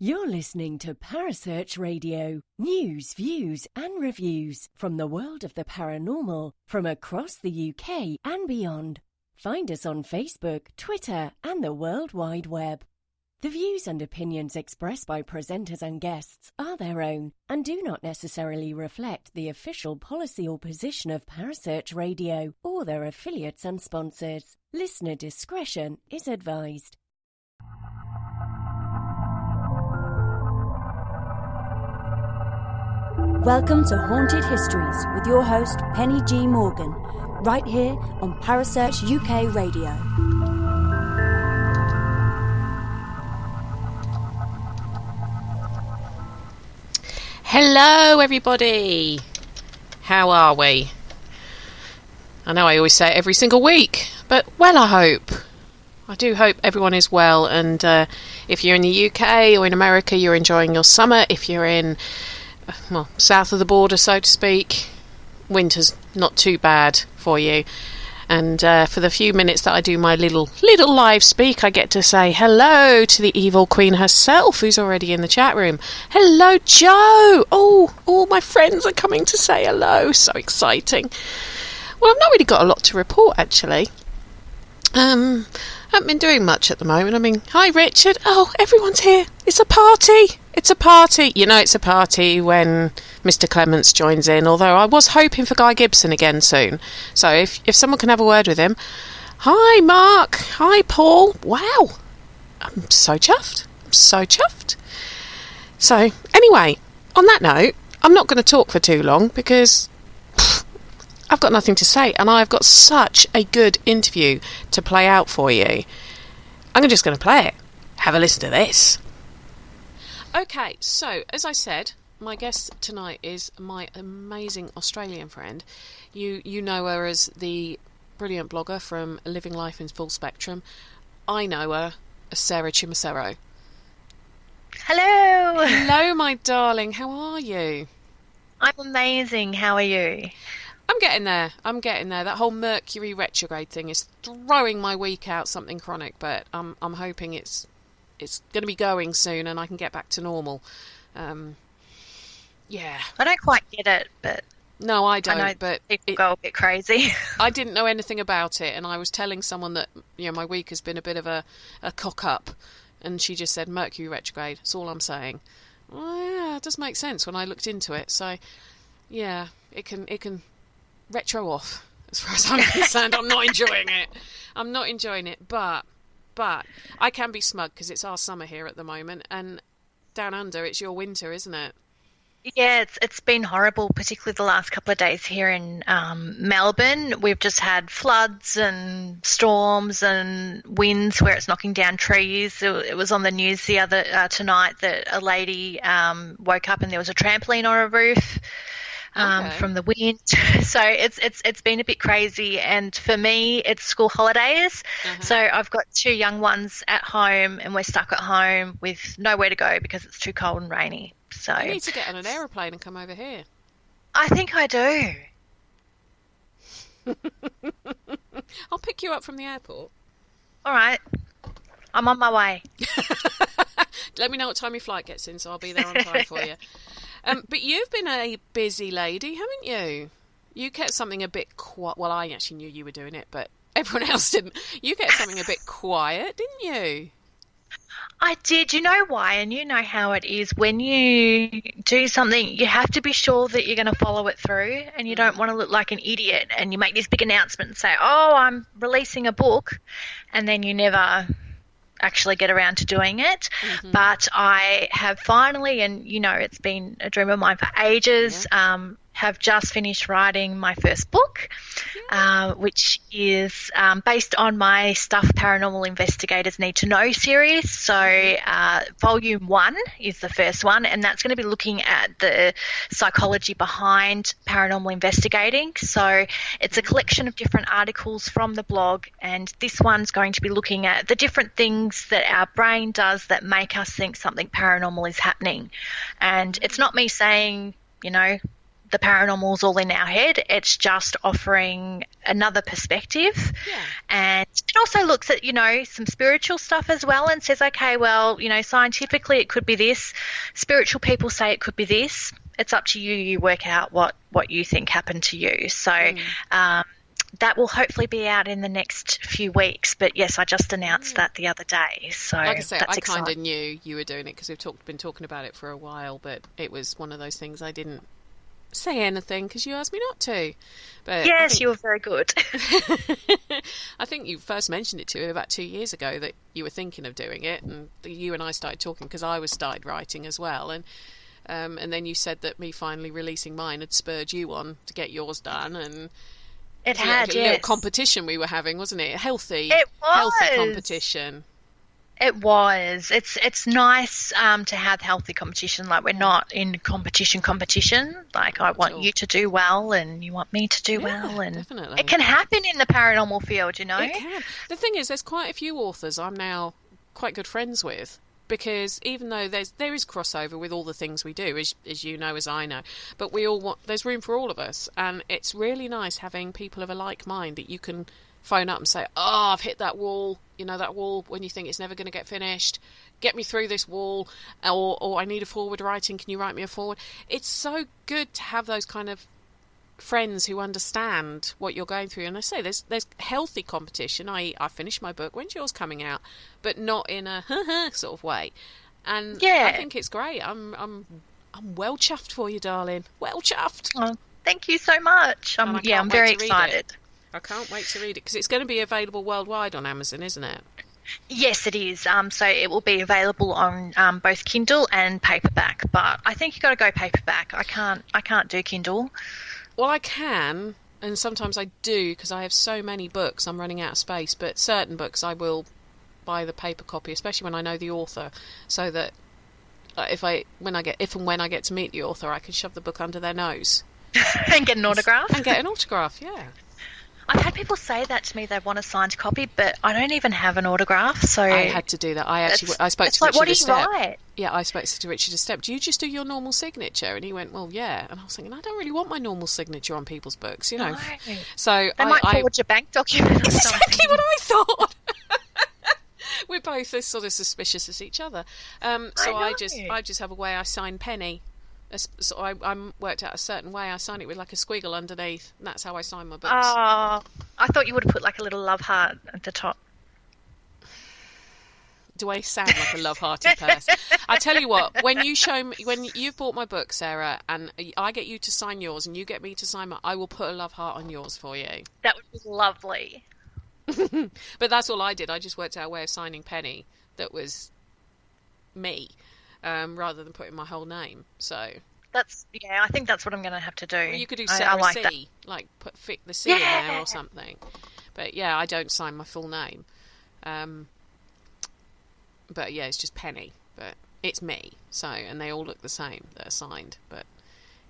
You're listening to Parasearch Radio. News, views and reviews from the world of the paranormal from across the UK and beyond. Find us on Facebook, Twitter and the World Wide Web. The views and opinions expressed by presenters and guests are their own and do not necessarily reflect the official policy or position of Parasearch Radio or their affiliates and sponsors. Listener discretion is advised. Welcome to Haunted Histories with your host Penny G. Morgan, right here on Parasearch UK Radio. Hello everybody, how are we? I know I always say it every single week, but well, I do hope everyone is well, and if you're in the UK or in America, you're enjoying your summer. If you're in south of the border, so to speak, winter's not too bad for you. And for the few minutes that I do my little live speak, I get to say hello to the evil queen herself, who's already in the chat room. Hello, Joe! Oh, all my friends are coming to say hello. So exciting. Well, I've not really got a lot to report, actually. Haven't been doing much at the moment. I mean, hi Richard. Oh, everyone's here. It's a party. It's a party. You know it's a party when Mr. Clements joins in, although I was hoping for Guy Gibson again soon. So if someone can have a word with him. Hi Mark. Hi Paul. Wow. I'm so chuffed. So anyway, on that note, I'm not going to talk for too long because I've got nothing to say, and I've got such a good interview to play out for you. I'm just going to play it. Have a listen to this. Okay, so as I said, my guest tonight is my amazing Australian friend. You know her as the brilliant blogger from Living Life in Full Spectrum. I know her as Sarah Chumacero. Hello! Hello, my darling. How are you? I'm amazing. How are you? I'm getting there. That whole Mercury retrograde thing is throwing my week out something chronic, but I'm hoping it's going to be going soon and I can get back to normal. Yeah. I don't quite get it, but no, I don't. I know but people go a bit crazy. I didn't know anything about it, and I was telling someone that my week has been a bit of a cock up, and she just said Mercury retrograde. That's all I'm saying. Well, yeah, it does make sense when I looked into it. So, yeah, it can retro off as far as I'm concerned. I'm not enjoying it, but I can be smug because it's our summer here at the moment, and down under it's your winter, isn't it? Yeah, it's been horrible, particularly the last couple of days here in Melbourne. We've just had floods and storms and winds where it's knocking down trees. It was on the news the other tonight that a lady woke up and there was a trampoline on her roof. From the wind. So it's been a bit crazy, and for me it's school holidays. So I've got two young ones at home and we're stuck at home with nowhere to go because it's too cold and rainy. So you need to get on an aeroplane and come over here. I think I do. I'll pick you up from the airport. All right, I'm on my way. Let me know what time your flight gets in so I'll be there on time for you. But you've been a busy lady, haven't you? You kept something a bit quiet. Well, I actually knew you were doing it, but everyone else didn't. You kept something a bit quiet, didn't you? I did. You know why? And you know how it is. When you do something, you have to be sure that you're going to follow it through, and you don't want to look like an idiot and you make this big announcement and say, oh, I'm releasing a book, and then you never actually get around to doing it. But I have finally, and it's been a dream of mine for ages, have just finished writing my first book, which is based on my Stuff Paranormal Investigators Need to Know series. So volume 1 is the first one, and that's going to be looking at the psychology behind paranormal investigating. So it's a collection of different articles from the blog, and this one's going to be looking at the different things that our brain does that make us think something paranormal is happening. And it's not me saying, the paranormal's all in our head. It's just offering another perspective. Yeah. And it also looks at, some spiritual stuff as well and says, okay, well, scientifically it could be this. Spiritual people say it could be this. It's up to you. You work out what you think happened to you. So that will hopefully be out in the next few weeks. But, yes, I just announced that the other day. So like I said, that's I kind of exciting. knew you were doing it because we've been talking about it for a while, but it was one of those things I didn't say anything because you asked me not to. But Yes, you were very good. I think you first mentioned it to me about 2 years ago that you were thinking of doing it, and you and I started talking because I started writing as well, and then you said that me finally releasing mine had spurred you on to get yours done, and It had, a little competition we were having, wasn't it? Healthy competition. It was. It's nice to have healthy competition. Like, we're not in competition. Like, I want you to do well and you want me to do well. And definitely. it can happen in the paranormal field, It can. The thing is, there's quite a few authors I'm now quite good friends with, because even though there is crossover with all the things we do, as you know, as I know, but there's room for all of us, and it's really nice having people of a like mind that you can phone up and say, oh, I've hit that wall, that wall when you think it's never going to get finished, get me through this wall, or I need a forward writing, can you write me a forward? It's so good to have those kind of friends who understand what you're going through. And I say there's healthy competition, i.e. I finished my book, when's yours coming out, but not in a sort of way. And I think it's great. I'm well chuffed for you, darling. Well chuffed. Oh, thank you so much. I'm very excited. I can't wait to read it because it's going to be available worldwide on Amazon, isn't it? Yes, it is. So it will be available on both Kindle and paperback. But I think you've got to go paperback. I can't do Kindle. Well, I can, and sometimes I do because I have so many books, I'm running out of space. But certain books I will buy the paper copy, especially when I know the author, so that if and when I get to meet the author, I can shove the book under their nose and get an autograph. Yeah. I've had people say that to me. They want a signed copy, but I don't even have an autograph. So I had to do that. I spoke to Richard what do you Estep. write? Yeah, I spoke to Richard Estep. Do you just do your normal signature? And he went, well, yeah. And I was thinking, I don't really want my normal signature on people's books, No. So they might forward your bank document. Or exactly what I thought. We're both as sort of suspicious as each other. So I just have a way I sign penny. So I'm worked out a certain way. I sign it with like a squiggle underneath, and that's how I sign my books. Oh, I thought you would have put like a little love heart at the top. Do I sound like a love-hearted person? I tell you what, when you've bought my book, Sarah, and I get you to sign yours, and you get me to sign mine, I will put a love heart on yours for you. That would be lovely. But that's all I did. I just worked out a way of signing penny that was me. Rather than putting my whole name, so I think that's what I'm going to have to do. Well, you could do Sarah like C, that. like fit the C in there or something. But yeah, I don't sign my full name. But yeah, it's just Penny, but it's me. So, and they all look the same that are signed. But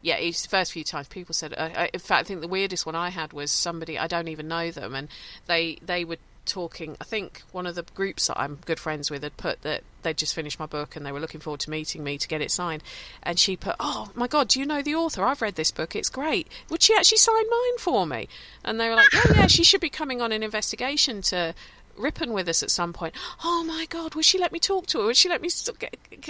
yeah, it's the first few times people said. In fact, I think the weirdest one I had was somebody, I don't even know them, and they were talking. I think one of the groups that I'm good friends with had put that they'd just finished my book and they were looking forward to meeting me to get it signed, and she put, oh my god, do you know the author? I've read this book, it's great, would she actually sign mine for me? And they were like, yeah, she should be coming on an investigation to Ripon with us at some point. Oh my god, would she let me talk to her? Would she let me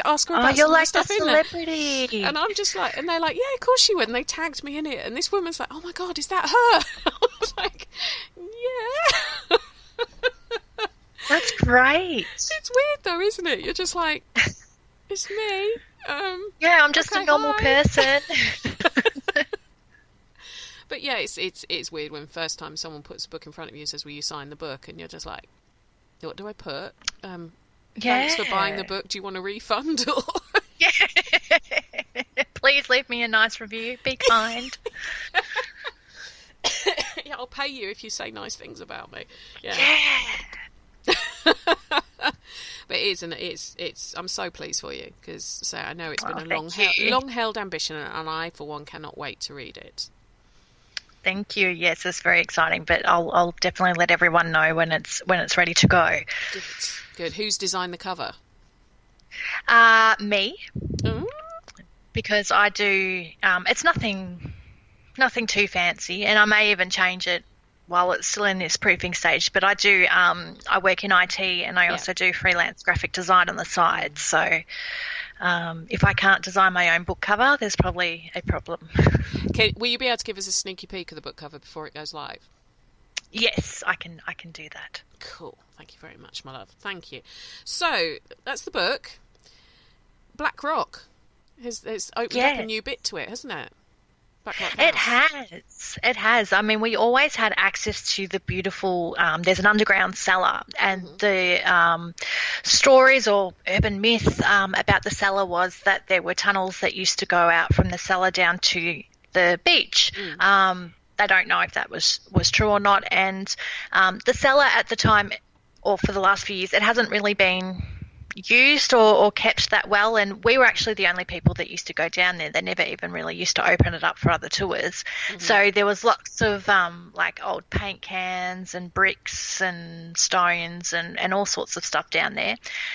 ask her about some of the stuff in there? Celebrity. And I'm just like, and they're like, yeah, of course she would, and they tagged me in it, and this woman's like, oh my god, is that her? I was like, yeah. That's great. It's weird though, isn't it? You're just like, it's me. Yeah, I'm just a normal person. But yeah, it's weird when first time someone puts a book in front of you and says, will you sign the book? And you're just like, what do I put? Thanks for buying the book. Do you want a refund? Yeah. Please leave me a nice review. Be kind. Yeah, I'll pay you if you say nice things about me. Yeah. But it is, and it's. I'm so pleased for you because I know it's been a long-held ambition, and I, for one, cannot wait to read it. Thank you. Yes, it's very exciting, but I'll definitely let everyone know when it's ready to go. Good. Who's designed the cover? Me. Mm. Because I do. It's nothing nothing too fancy, and I may even change it while it's still in this proofing stage. But I do, I work in IT, and I also do freelance graphic design on the side. So if I can't design my own book cover, there's probably a problem. Will you be able to give us a sneaky peek of the book cover before it goes live? Yes, I can do that. Cool. Thank you very much, my love. Thank you. So that's the book. Black Rock. It's opened up a new bit to it, hasn't it? It has. I mean, we always had access to the beautiful, there's an underground cellar, and the stories or urban myth about the cellar was that there were tunnels that used to go out from the cellar down to the beach. They don't know if that was true or not, and the cellar at the time, or for the last few years, it hasn't really been used or kept that well, and we were actually the only people that used to go down there. They never even really used to open it up for other tours. So there was lots of like old paint cans and bricks and stones and all sorts of stuff down there.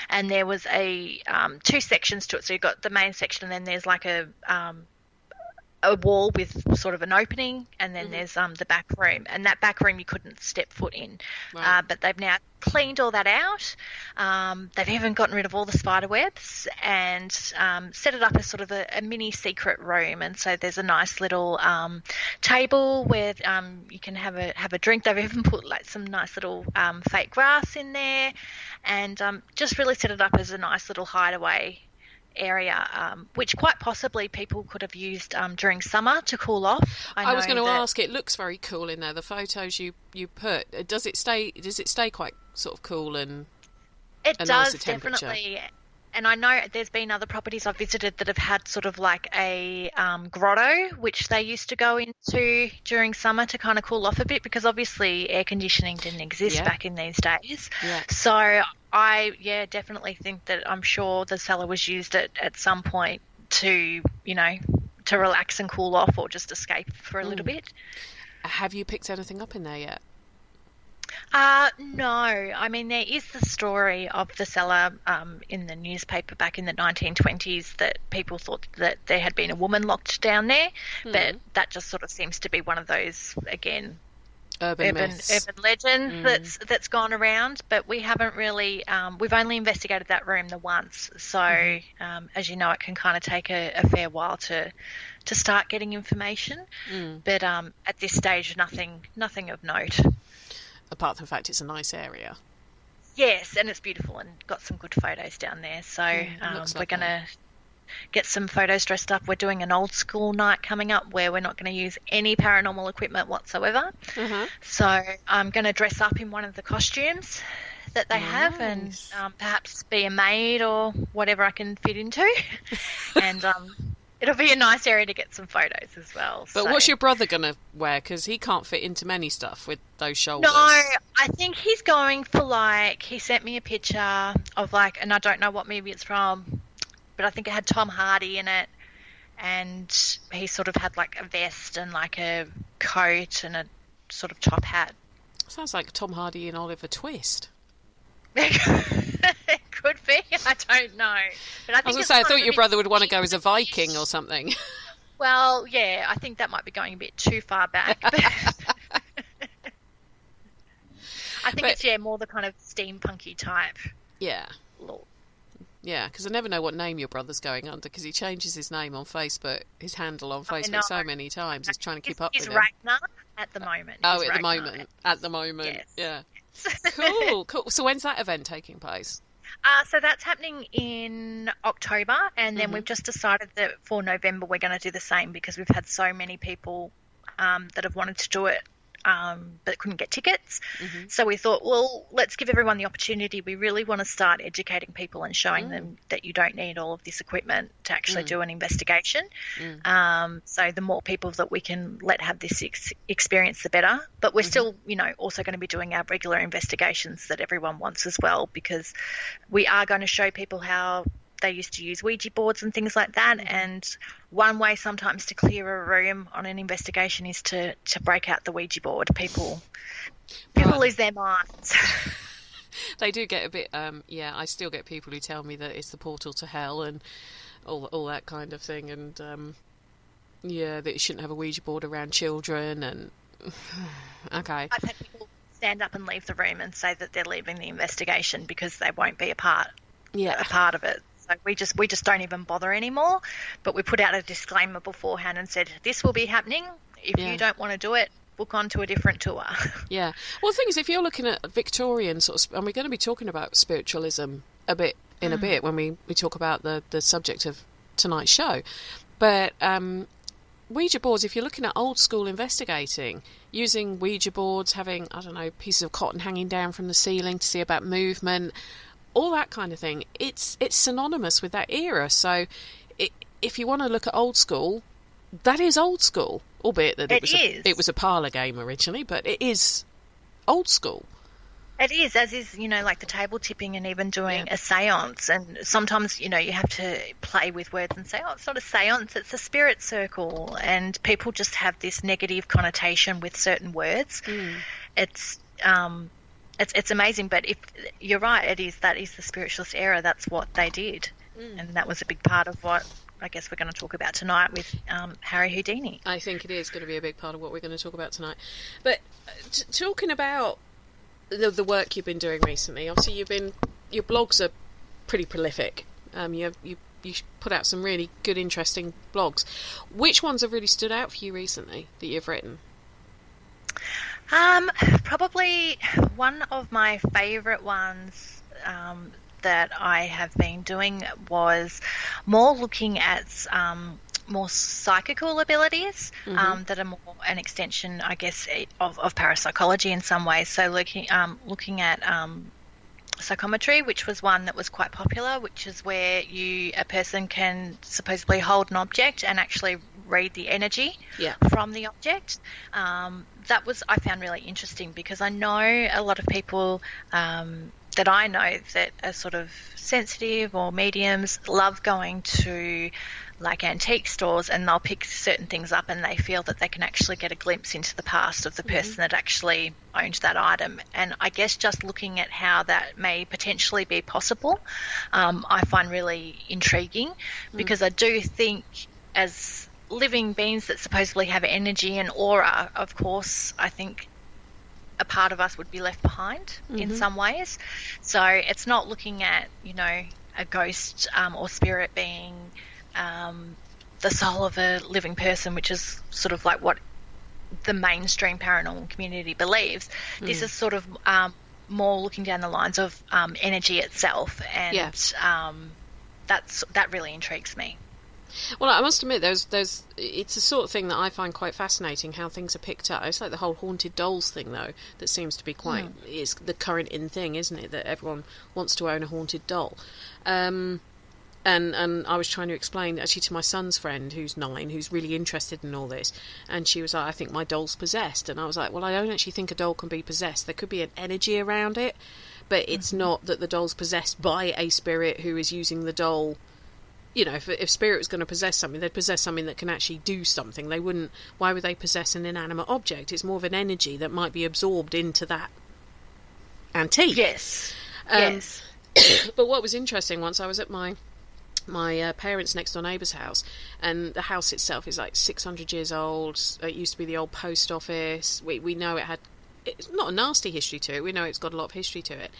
And there was a two sections to it. So you've got the main section, and then there's like a wall with sort of an opening, and then there's the back room, and that back room you couldn't step foot in. But they've now cleaned all that out. They've even gotten rid of all the spider webs and set it up as sort of a mini secret room. And so there's a nice little table where you can have a drink. They've even put like some nice little fake grass in there, and just really set it up as a nice little hideaway area, which quite possibly people could have used during summer to cool off. I was going to ask. It looks very cool in there. The photos you put. Does it stay quite sort of cool and it a does nicer temperature? Definitely. And I know there's been other properties I've visited that have had sort of like a grotto, which they used to go into during summer to kind of cool off a bit, because obviously air conditioning didn't exist back in these days. So I definitely think that I'm sure the cellar was used at some point to, to relax and cool off, or just escape for a little bit. Have you picked anything up in there yet? No. I mean, there is the story of the cellar in the newspaper back in the 1920s that people thought that there had been a woman locked down there, but that just sort of seems to be one of those, again, urban legend that's gone around. But we haven't really we've only investigated that room the once, so as you know, it can kind of take a fair while to start getting information, but at this stage nothing of note, apart from the fact it's a nice area. Yes, and it's beautiful and got some good photos down there, so we're going to get some photos dressed up. We're doing an old school night coming up where we're not going to use any paranormal equipment whatsoever. So I'm going to dress up in one of the costumes that they have, and perhaps be a maid or whatever I can fit into. And it'll be a nice area to get some photos as well. But what's your brother going to wear? Because he can't fit into many stuff with those shoulders. No, I think he's going for he sent me a picture of and I don't know what movie it's from, but I think it had Tom Hardy in it, and he sort of had like a vest and like a coat and a sort of top hat. Sounds like Tom Hardy and Oliver Twist. It could be. I don't know. But I was I thought your brother would want to go as a Viking or something. Well, yeah, I think that might be going a bit too far back. I think it's more the kind of steampunky type. Yeah. Look. Yeah, because I never know what name your brother's going under, because he changes his name on Facebook, his handle on Facebook so many times. He's trying to keep up with him. He's Ragnar at the moment. At the moment. Yes. Yeah. Cool. So when's that event taking place? So that's happening in October, and then we've just decided that for November we're going to do the same, because we've had so many people that have wanted to do it but couldn't get tickets. So we thought, well, let's give everyone the opportunity. We really want to start educating people and showing them that you don't need all of this equipment to actually do an investigation. So the more people that we can let have this experience, the better. But we're still, also going to be doing our regular investigations that everyone wants as well, because we are going to show people how they used to use Ouija boards and things like that, and one way sometimes to clear a room on an investigation is to break out the Ouija board. People lose their minds. They do get a bit I still get people who tell me that it's the portal to hell and all that kind of thing, and Yeah, that you shouldn't have a Ouija board around children, and okay. I've had people stand up and leave the room and say that they're leaving the investigation because they won't be a part of it. So we just don't even bother anymore. But we put out a disclaimer beforehand and said, this will be happening. If you don't want to do it, book on to a different tour. Yeah. Well, the thing is, if you're looking at Victorian sort of, and we're going to be talking about spiritualism a bit when we talk about the subject of tonight's show, but Ouija boards, if you're looking at old school investigating, using Ouija boards, having, I don't know, pieces of cotton hanging down from the ceiling to see about movement, all that kind of thing, it's synonymous with that era. So if you want to look at old school, that is old school, albeit that it was a parlour game originally, but it is old school. It is, as is, like the table tipping and even doing a seance. And sometimes, you have to play with words and say, oh, it's not a seance, it's a spirit circle. And people just have this negative connotation with certain words. It's amazing. But if you're right, that is the spiritualist era. That's what they did. And that was a big part of what I guess we're going to talk about tonight with Harry Houdini. I think it is going to be a big part of what we're going to talk about tonight. But talking about the work you've been doing recently, obviously your blogs are pretty prolific. You put out some really good, interesting blogs. Which ones have really stood out for you recently that you've written? Probably one of my favourite ones that I have been doing was more looking at more psychical abilities that are more an extension, I guess, of parapsychology in some ways. So looking at psychometry, which was one that was quite popular, which is where a person can supposedly hold an object and actually read the energy from the object. That was, I found, really interesting because I know a lot of people that I know that are sort of sensitive or mediums love going to like antique stores, and they'll pick certain things up and they feel that they can actually get a glimpse into the past of the person that actually owned that item. And I guess just looking at how that may potentially be possible, I find really intriguing because I do think as living beings that supposedly have energy and aura, of course, I think a part of us would be left behind in some ways. So it's not looking at, a ghost or spirit being the soul of a living person, which is sort of like what the mainstream paranormal community believes. This is sort of more looking down the lines of energy itself, and that really intrigues me. Well, I must admit, it's the sort of thing that I find quite fascinating, how things are picked up. It's like the whole haunted dolls thing, though, that seems to be quite is the current in thing, isn't it? That everyone wants to own a haunted doll. And I was trying to explain actually to my son's friend, who's 9, who's really interested in all this, and she was like, I think my doll's possessed. And I was like, well, I don't actually think a doll can be possessed. There could be an energy around it, but it's not that the doll's possessed by a spirit who is using the doll. If spirit was going to possess something, they'd possess something that can actually do something. They wouldn't. Why would they possess an inanimate object? It's more of an energy that might be absorbed into that antique. Yes. But what was interesting, once I was at my parents' next door neighbour's house, and the house itself is like 600 years old. It used to be the old post office. We know it's not a nasty history to it. We know it's got a lot of history to it.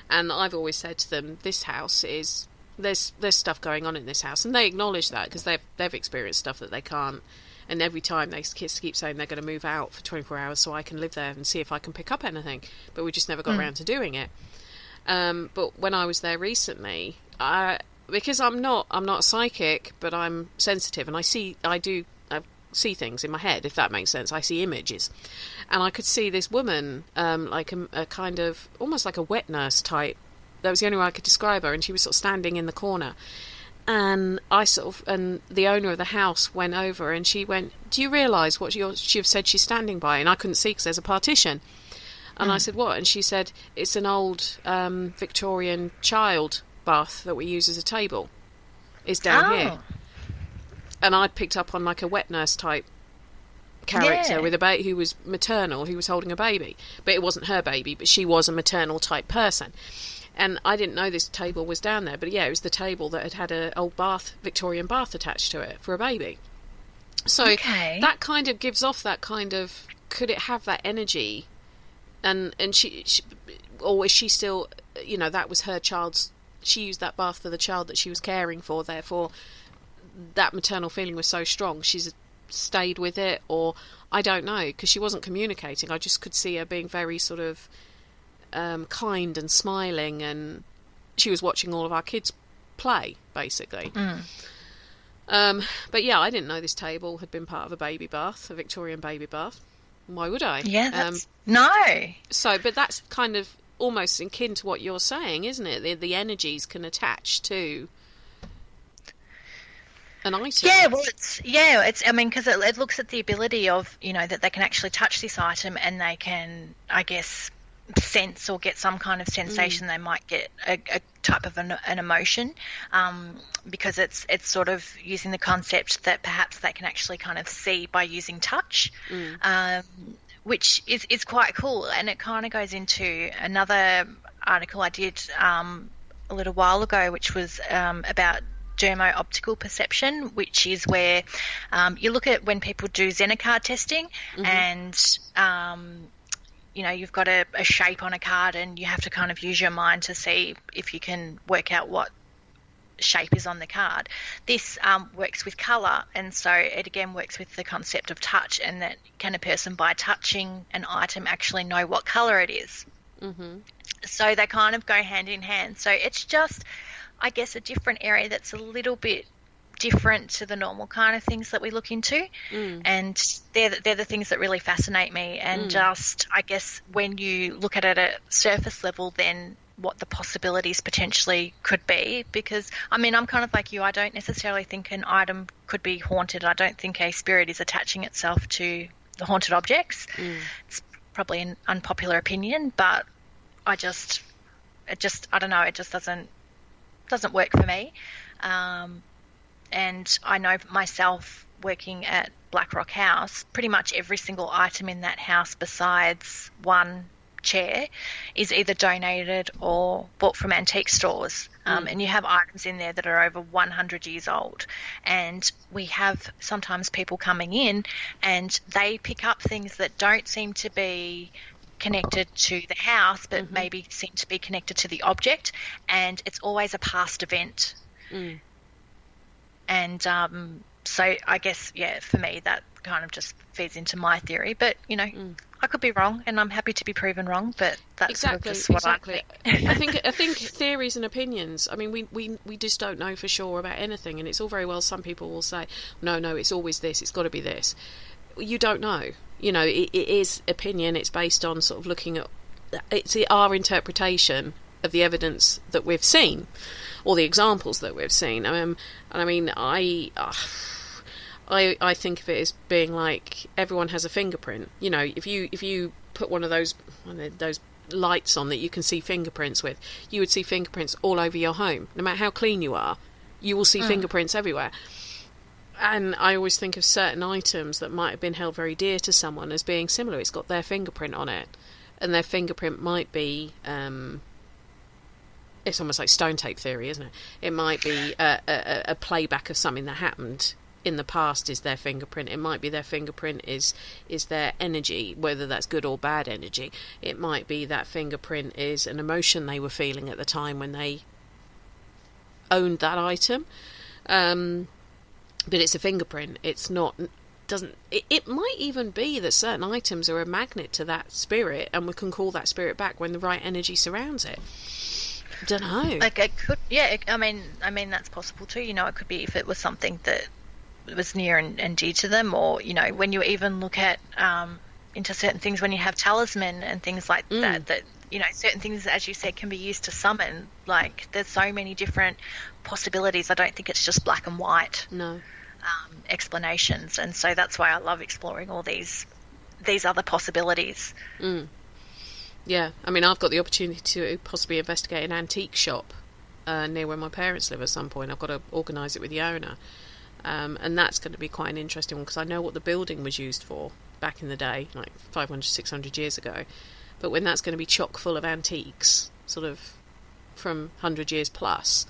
And I've always said to them, this house is... There's stuff going on in this house, and they acknowledge that because they've experienced stuff that they can't. And every time they keep saying they're going to move out for 24 hours so I can live there and see if I can pick up anything. But we just never got around to doing it. But when I was there recently, because I'm not a psychic, but I'm sensitive, and I see things in my head, if that makes sense. I see images, and I could see this woman, like a kind of almost like a wet nurse type. That was the only way I could describe her, and she was sort of standing in the corner. And and the owner of the house went over, and she went, "Do you realise what she said she's standing by?" And I couldn't see because there's a partition. And I said, "What?" And she said, "It's an old Victorian child bath that we use as a table. It's down here." And I'd picked up on like a wet nurse type character with a baby who was maternal, who was holding a baby, but it wasn't her baby, but she was a maternal type person. And I didn't know this table was down there, but it was the table that had an old Victorian bath attached to it for a baby. So Okay. that kind of gives off that kind of, could it have that energy? And she or is she still, that was her child's, she used that bath for the child that she was caring for, therefore that maternal feeling was so strong she's stayed with it, or I don't know, because she wasn't communicating. I just could see her being very sort of kind and smiling, and she was watching all of our kids play, basically. But yeah, I didn't know this table had been part of a baby bath, a Victorian baby bath. Why would I? Yeah, no. So, but that's kind of almost akin to what you're saying, isn't it? The energies can attach to an item. Yeah, well, it's. I mean, because it looks at the ability of, that they can actually touch this item, and they can, I guess, sense or get some kind of sensation. They might get a type of an emotion, because it's sort of using the concept that perhaps they can actually kind of see by using touch, which is quite cool. And it kind of goes into another article I did a little while ago, which was about dermo-optical perception, which is where you look at when people do Zener card testing, and you've got a shape on a card, and you have to kind of use your mind to see if you can work out what shape is on the card. This works with colour, and so it again works with the concept of touch, and that can a person by touching an item actually know what colour it is. So they kind of go hand in hand. So it's just, I guess, a different area that's a little bit different to the normal kind of things that we look into, and they're the things that really fascinate me. And just, I guess, when you look at it at surface level, then what the possibilities potentially could be, because I mean, I'm kind of like you, I don't necessarily think an item could be haunted. I don't think a spirit is attaching itself to the haunted objects. It's probably an unpopular opinion, but I don't know, it just doesn't work for me. And I know myself, working at Blackrock House, pretty much every single item in that house besides one chair is either donated or bought from antique stores. And you have items in there that are over 100 years old. And we have sometimes people coming in and they pick up things that don't seem to be connected to the house, but maybe seem to be connected to the object. And it's always a past event. And so I guess, yeah, for me, that kind of just feeds into my theory. But, I could be wrong, and I'm happy to be proven wrong, but that's sort of just what I think. I think theories and opinions, I mean, we just don't know for sure about anything, and it's all very well, some people will say, no, it's always this, it's got to be this. You don't know. It is opinion, it's based on sort of looking at, it's our interpretation of the evidence that we've seen, or the examples that we've seen. And I mean, I think of it as being like everyone has a fingerprint. If you put one of those lights on that you can see fingerprints with, you would see fingerprints all over your home. No matter how clean you are, you will see fingerprints everywhere. And I always think of certain items that might have been held very dear to someone as being similar. It's got their fingerprint on it, and their fingerprint might be it's almost like stone tape theory, isn't it? It might be a playback of something that happened in the past is their fingerprint. It might be their fingerprint is their energy, whether that's good or bad energy. It might be that fingerprint is an emotion they were feeling at the time when they owned that item. But it's a fingerprint. It's not, it might even be that certain items are a magnet to that spirit, and we can call that spirit back when the right energy surrounds it. Don't know. Like it could, yeah. I mean that's possible too. It could be if it was something that was near and dear to them, or when you even look at into certain things, when you have talisman and things like that certain things, as you said, can be used to summon. Like there's so many different possibilities. I don't think it's just black and white. No. Explanations, and so that's why I love exploring all these other possibilities. Yeah, I mean, I've got the opportunity to possibly investigate an antique shop near where my parents live at some point. I've got to organise it with the owner, and that's going to be quite an interesting one, because I know what the building was used for back in the day, like 500, 600 years ago. But when that's going to be chock full of antiques, sort of from 100 years plus,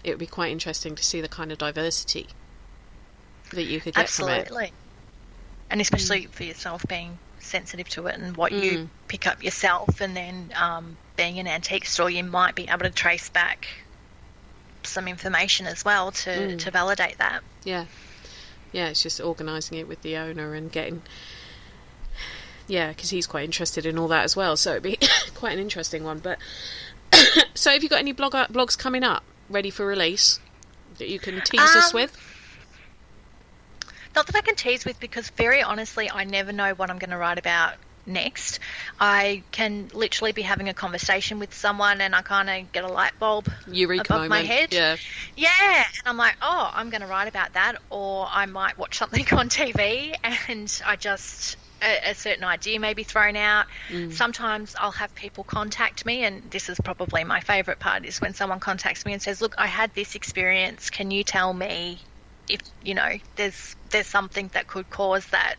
it would be quite interesting to see the kind of diversity that you could get from it. Absolutely. And especially for yourself being sensitive to it and what you pick up yourself, and then being an antique store, you might be able to trace back some information as well to validate that. Yeah, it's just organising it with the owner and getting, because he's quite interested in all that as well, so it'd be quite an interesting one. But so have you got any blogs coming up ready for release that you can tease us with? Not that I can tease with, because very honestly, I never know what I'm going to write about next. I can literally be having a conversation with someone and I kind of get a light bulb above my head. Yeah, and I'm like, oh, I'm going to write about that, or I might watch something on TV and I just... a certain idea may be thrown out. Sometimes I'll have people contact me, and this is probably my favourite part, is when someone contacts me and says, look, I had this experience, can you tell me if, there's something that could cause that,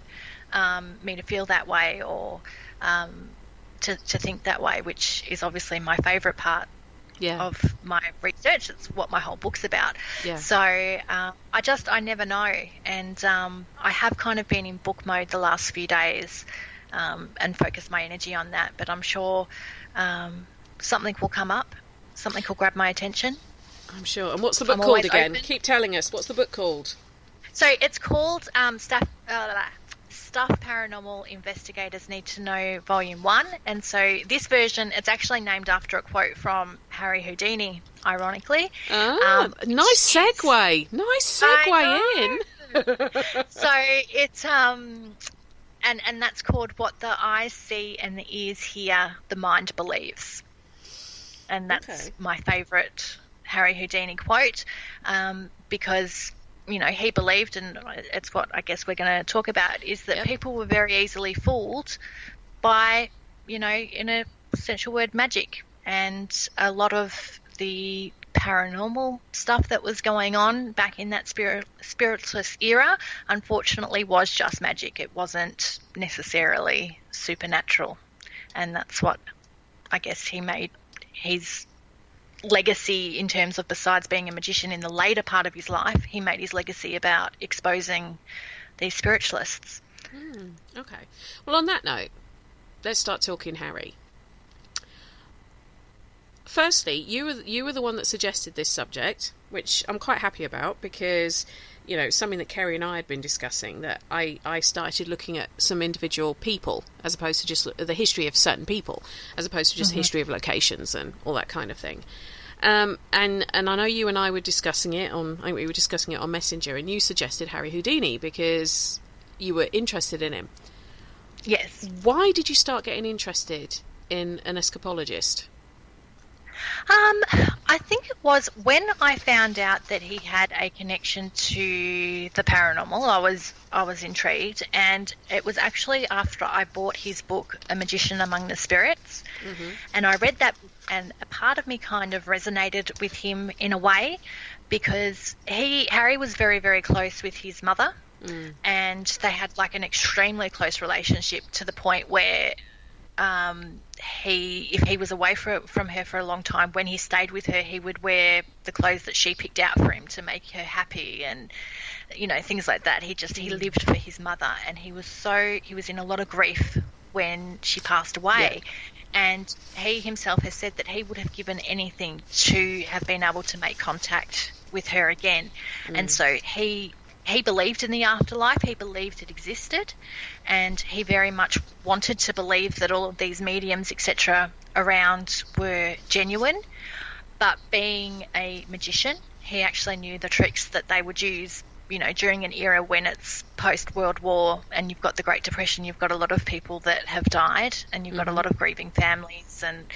me to feel that way, or to think that way, which is obviously my favourite part of my research. It's what my whole book's about. So I never know, and I have kind of been in book mode the last few days, and focused my energy on that, but I'm sure something will come up, something will grab my attention. I'm sure. And what's the book called again? Open. Keep telling us. What's the book called? So it's called Stuff Paranormal Investigators Need to Know Volume 1. And so this version, it's actually named after a quote from Harry Houdini, ironically. Nice segue. Nice segue in. So it's... And that's called What the Eyes See and the Ears Hear, the Mind Believes. And that's my favourite Harry Houdini quote, because, he believed, and it's what I guess we're going to talk about, is that people were very easily fooled by, in a essential word, magic. And a lot of the paranormal stuff that was going on back in that spiritualist era, unfortunately, was just magic. It wasn't necessarily supernatural. And that's what I guess he made his legacy in terms of, besides being a magician in the later part of his life, he made his legacy about exposing these spiritualists. Okay. Well, on that note, let's start talking Harry. Firstly, you were the one that suggested this subject, which I'm quite happy about, because something that Kerry and I had been discussing, that I started looking at some individual people as opposed to just the history of certain people, as opposed to just the history of locations and all that kind of thing. And I know you and I were discussing it I think we were discussing it on Messenger, and you suggested Harry Houdini because you were interested in him. Yes. Why did you start getting interested in an escapologist? I think it was when I found out that he had a connection to the paranormal. I was intrigued, and it was actually after I bought his book, A Magician Among the Spirits, and I read that book, and a part of me kind of resonated with him in a way, because Harry was very, very close with his mother, and they had like an extremely close relationship, to the point where if he was away from her for a long time, when he stayed with her, he would wear the clothes that she picked out for him to make her happy, and things like that. He lived for his mother, and he was in a lot of grief when she passed away. And he himself has said that he would have given anything to have been able to make contact with her again. And so he believed in the afterlife. He believed it existed, and he very much wanted to believe that all of these mediums, etc., around were genuine. But being a magician, he actually knew the tricks that they would use, during an era when it's post-World War and you've got the Great Depression, you've got a lot of people that have died, and you've got a lot of grieving families, and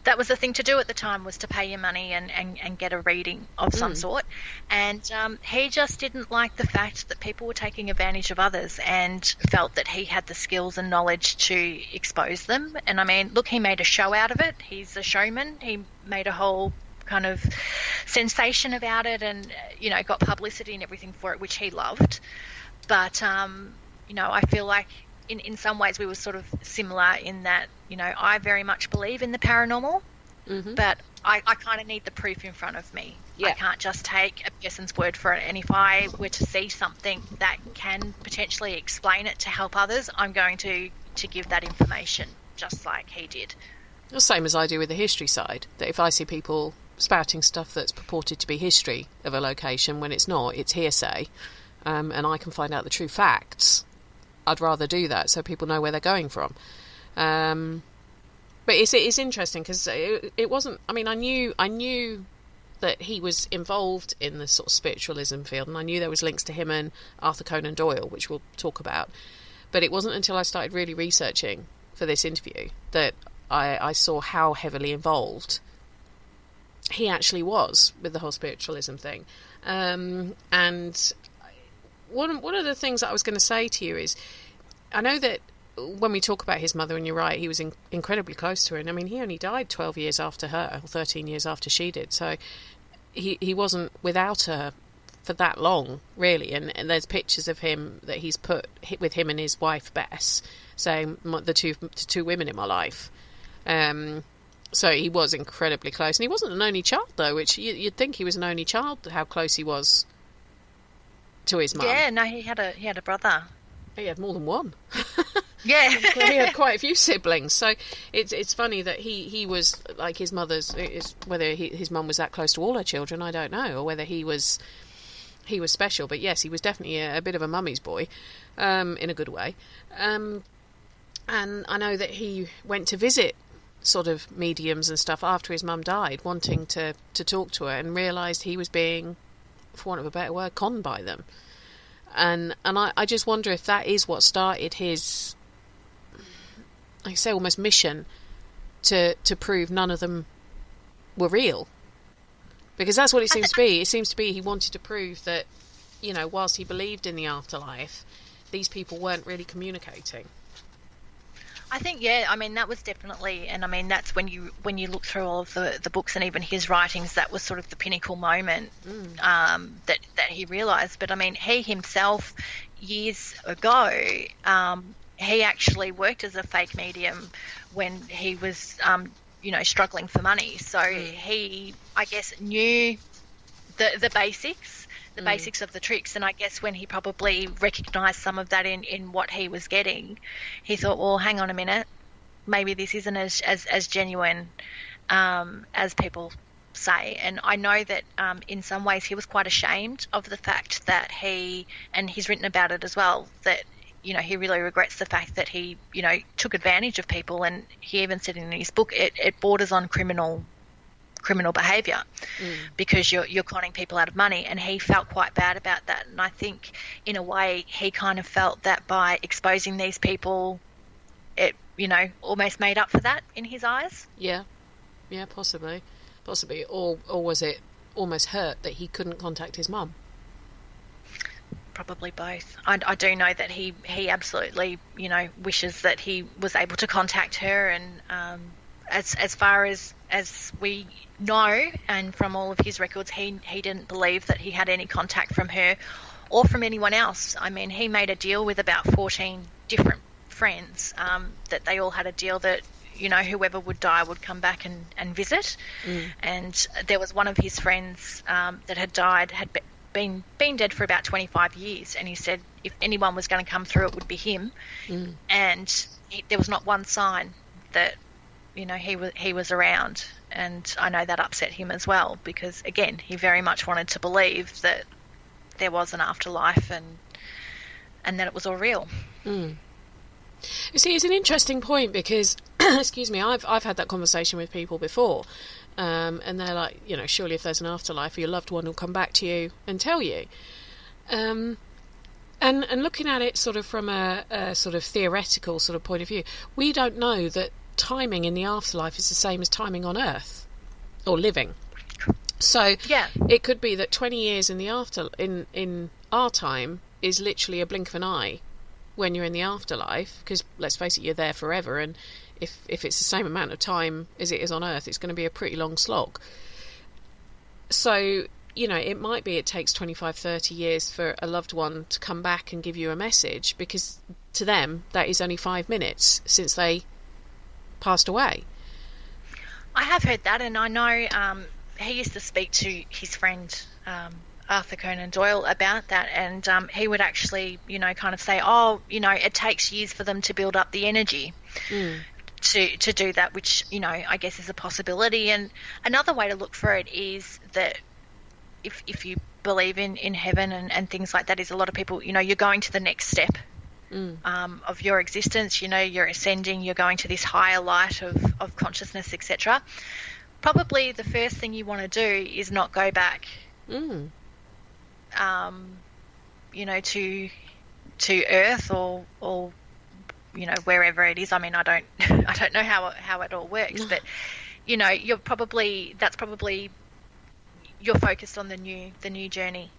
that was the thing to do at the time, was to pay your money and get a reading of some sort. And he just didn't like the fact that people were taking advantage of others, and felt that he had the skills and knowledge to expose them. And I mean, look, he made a show out of it. He's a showman. He made a whole kind of sensation about it, and got publicity and everything for it, which he loved. But I feel like in some ways we were sort of similar in that I very much believe in the paranormal, but I kind of need the proof in front of me. Yeah. I can't just take a person's word for it. And if I were to see something that can potentially explain it to help others, I'm going to give that information, just like he did. The same as I do with the history side, that if I see people spouting stuff that's purported to be history of a location when it's not, it's hearsay, and I can find out the true facts, I'd rather do that so people know where they're going from. But it's interesting because it wasn't. I mean, I knew that he was involved in the sort of spiritualism field, and I knew there was links to him and Arthur Conan Doyle, which we'll talk about. But it wasn't until I started really researching for this interview that I saw how heavily involved he actually was with the whole spiritualism thing. And one of the things that I was going to say to you is, I know that when we talk about his mother, and you're right, he was incredibly close to her. And I mean, he only died 12 years after her, or 13 years after she did. So he wasn't without her for that long, really. And there's pictures of him that he's put with him and his wife Bess, saying the two women in my life. So he was incredibly close, and he wasn't an only child though, which you'd think he was an only child. How close he was to his mum. Yeah, no, he had a brother. He had more than one. Yeah. He had quite a few siblings. So it's funny that he was like his mother's. Whether his mum was that close to all her children, I don't know, or whether he was special. But yes, he was definitely a bit of a mummy's boy, in a good way. And I know that he went to visit sort of mediums and stuff after his mum died, wanting to talk to her, and realised he was being, for want of a better word, conned by them. And I just wonder if that is what started his, like I say, almost mission to prove none of them were real. Because that's what it seems to be. It seems to be he wanted to prove that, whilst he believed in the afterlife, these people weren't really communicating. I think, yeah, I mean, that was definitely, and I mean, that's when you look through all of the books and even his writings, that was sort of the pinnacle moment that he realised. But I mean, he himself, years ago, he actually worked as a fake medium when he was, struggling for money. So he, I guess, knew the basics. The basics of the tricks, and I guess when he probably recognised some of that in what he was getting, he thought, well, hang on a minute, maybe this isn't as genuine as people say. And I know that in some ways he was quite ashamed of the fact that and he's written about it as well, that he really regrets the fact that he took advantage of people, and he even said in his book it borders on criminal behaviour, because you're conning people out of money, and he felt quite bad about that. And I think in a way he kind of felt that by exposing these people, it almost made up for that in his eyes. Yeah, possibly, or was it almost hurt that he couldn't contact his mum? Probably both. I do know that he absolutely wishes that he was able to contact her, and as far as we know, and from all of his records, he didn't believe that he had any contact from her or from anyone else. I mean, he made a deal with about 14 different friends, that they all had a deal that whoever would die would come back and visit. And there was one of his friends that had died, had been dead for about 25 years, and he said if anyone was going to come through, it would be him. And there was not one sign that he was around, and I know that upset him as well, because again, he very much wanted to believe that there was an afterlife and that it was all real. You see, it's an interesting point, because excuse me, I've had that conversation with people before, and they're like, surely if there's an afterlife, your loved one will come back to you and tell you. And looking at it sort of from a sort of theoretical sort of point of view, we don't know that timing in the afterlife is the same as timing on Earth or living. So yeah, it could be that 20 years in the in our time is literally a blink of an eye when you're in the afterlife, because let's face it, you're there forever, and if it's the same amount of time as it is on Earth, it's going to be a pretty long slog. So it might be it takes 25, 30 years for a loved one to come back and give you a message, because to them that is only 5 minutes since they passed away. I have heard that, and I know he used to speak to his friend Arthur Conan Doyle about that, and he would actually, kind of say, it takes years for them to build up the energy to do that, which, I guess is a possibility. And another way to look for it is that if you believe in heaven and things like that, is a lot of people, you're going to the next step of your existence, you're ascending, you're going to this higher light of consciousness, etc. Probably the first thing you want to do is not go back, to Earth or wherever it is. I mean, I don't know how it all works, but you're probably focused on the new journey,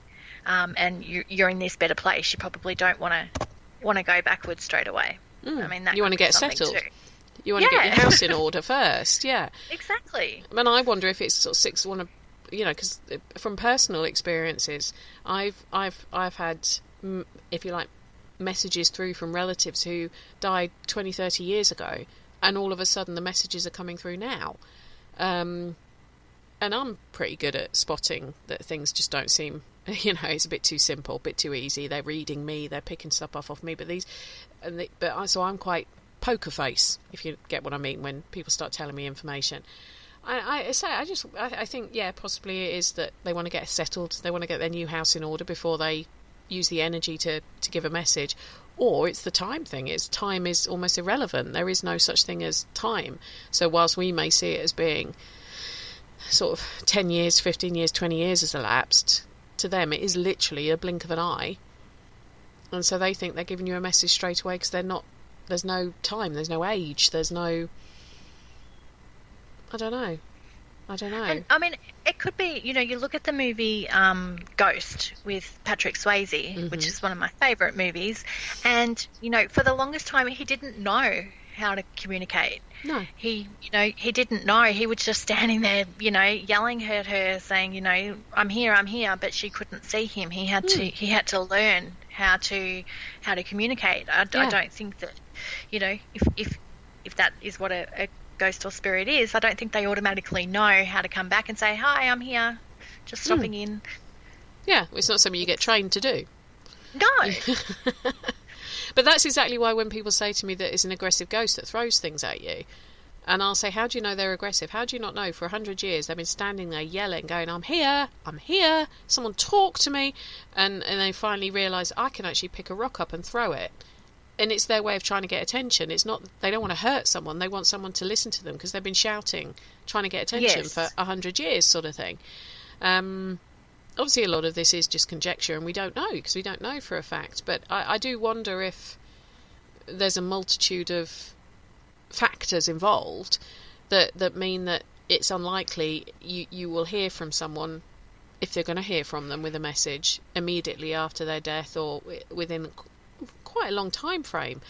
and you're in this better place. You probably don't want to go backwards straight away. I mean, that you want to get settled. You want to get your house in order first. Yeah, exactly. I mean, I wonder if it's sort of because from personal experiences, I've had, if you like, messages through from relatives who died 20, 30 years ago, and all of a sudden the messages are coming through now. And I'm pretty good at spotting that things just don't seem, it's a bit too simple, a bit too easy. They're reading me, they're picking stuff off me, so I'm quite poker face, if you get what I mean, when people start telling me information. I think, possibly it is that they want to get settled, they want to get their new house in order before they use the energy to give a message. Or it's the time thing. Time is almost irrelevant. There is no such thing as time. So whilst we may see it as being sort of 10 years, 15 years, 20 years has elapsed, to them it is literally a blink of an eye. And so they think they're giving you a message straight away because there's no time, there's no age, there's no... I don't know. And, I mean, it could be, you look at the movie Ghost with Patrick Swayze, which is one of my favourite movies, and, for the longest time he didn't know how to communicate. No. He didn't know. He was just standing there, yelling at her, saying, I'm here, but she couldn't see him. He had to learn how to communicate. I don't think that, if that is what a ghost or spirit is, I don't think they automatically know how to come back and say, hi, I'm here, just stopping in. Yeah, it's not something you get trained to do. No. But that's exactly why when people say to me that it's an aggressive ghost that throws things at you, and I'll say, how do you know they're aggressive? How do you not know? For 100 years they've been standing there yelling, going, I'm here, someone talk to me, and they finally realise I can actually pick a rock up and throw it. And it's their way of trying to get attention. It's not, they don't want to hurt someone, they want someone to listen to them because they've been shouting, trying to get attention for 100 years, sort of thing. Obviously a lot of this is just conjecture, and we don't know because we don't know for a fact, but I do wonder if there's a multitude of factors involved that mean that it's unlikely you will hear from someone, if they're going to hear from them, with a message immediately after their death or within quite a long time frame,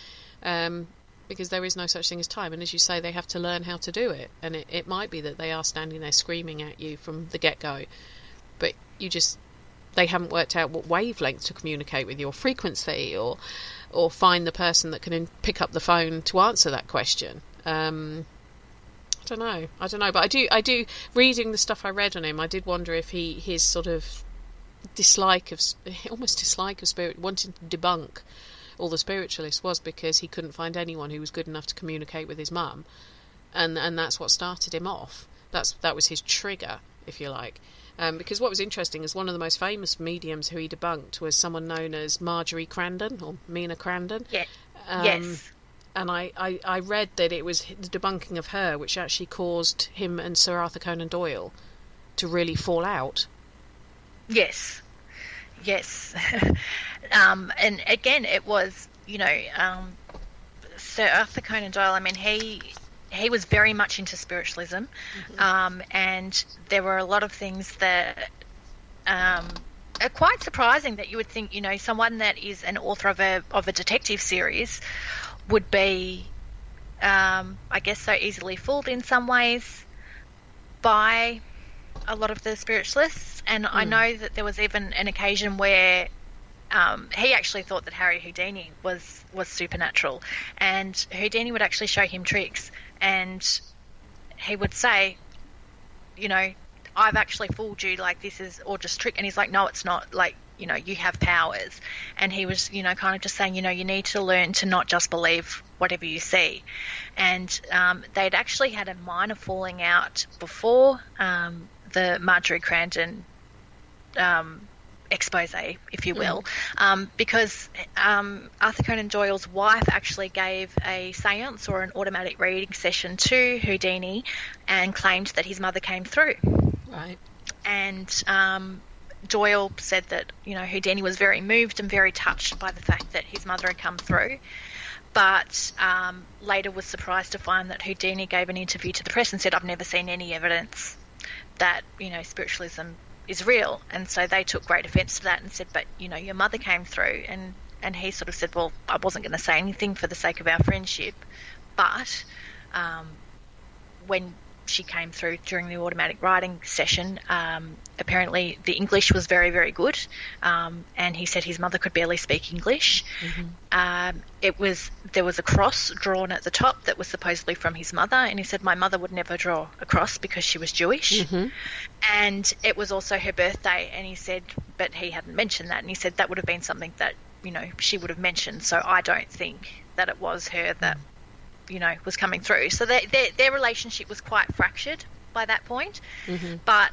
because there is no such thing as time, and as you say, they have to learn how to do it, and it might be that they are standing there screaming at you from the get-go, but they haven't worked out what wavelength to communicate with, your frequency, or find the person that can pick up the phone to answer that question. I don't know, but I do reading the stuff I read on him, I did wonder if his sort of dislike of spirit, wanting to debunk all the spiritualists, was because he couldn't find anyone who was good enough to communicate with his mum, and that's what started him off. That was his trigger, if you like. Because what was interesting is one of the most famous mediums who he debunked was someone known as Marjorie Crandon, or Mina Crandon. Yeah. Yes. And I read that it was the debunking of her which actually caused him and Sir Arthur Conan Doyle to really fall out. Yes. And again, it was, Sir Arthur Conan Doyle, I mean, he was very much into spiritualism, and there were a lot of things that are quite surprising that you would think, someone that is an author of a detective series would be, I guess, so easily fooled in some ways by a lot of the spiritualists. And I know that there was even an occasion where he actually thought that Harry Houdini was supernatural, and Houdini would actually show him tricks, and he would say, you know, I've actually fooled you, like this is all just trick. And he's like, no, it's not, like, you know, you have powers. And he was, you know, kind of just saying, you know, you need to learn to not just believe whatever you see. And they'd actually had a minor falling out before the Marjorie Crandon expose, if you will, because Arthur Conan Doyle's wife actually gave a seance or an automatic reading session to Houdini and claimed that his mother came through. Right. And Doyle said that, you know, Houdini was very moved and very touched by the fact that his mother had come through, but later was surprised to find that Houdini gave an interview to the press and said, I've never seen any evidence that, you know, spiritualism is real. And so they took great offence to that and said, but, you know, your mother came through. And he sort of said, well, I wasn't going to say anything for the sake of our friendship, but when she came through during the automatic writing session, apparently the English was very, very good, and he said his mother could barely speak English. There was a cross drawn at the top that was supposedly from his mother, and he said, my mother would never draw a cross because she was Jewish. And it was also her birthday, and he said, but he hadn't mentioned that, and he said that would have been something that, you know, she would have mentioned, so I don't think that it was her that, you know, was coming through. So their relationship was quite fractured by that point. But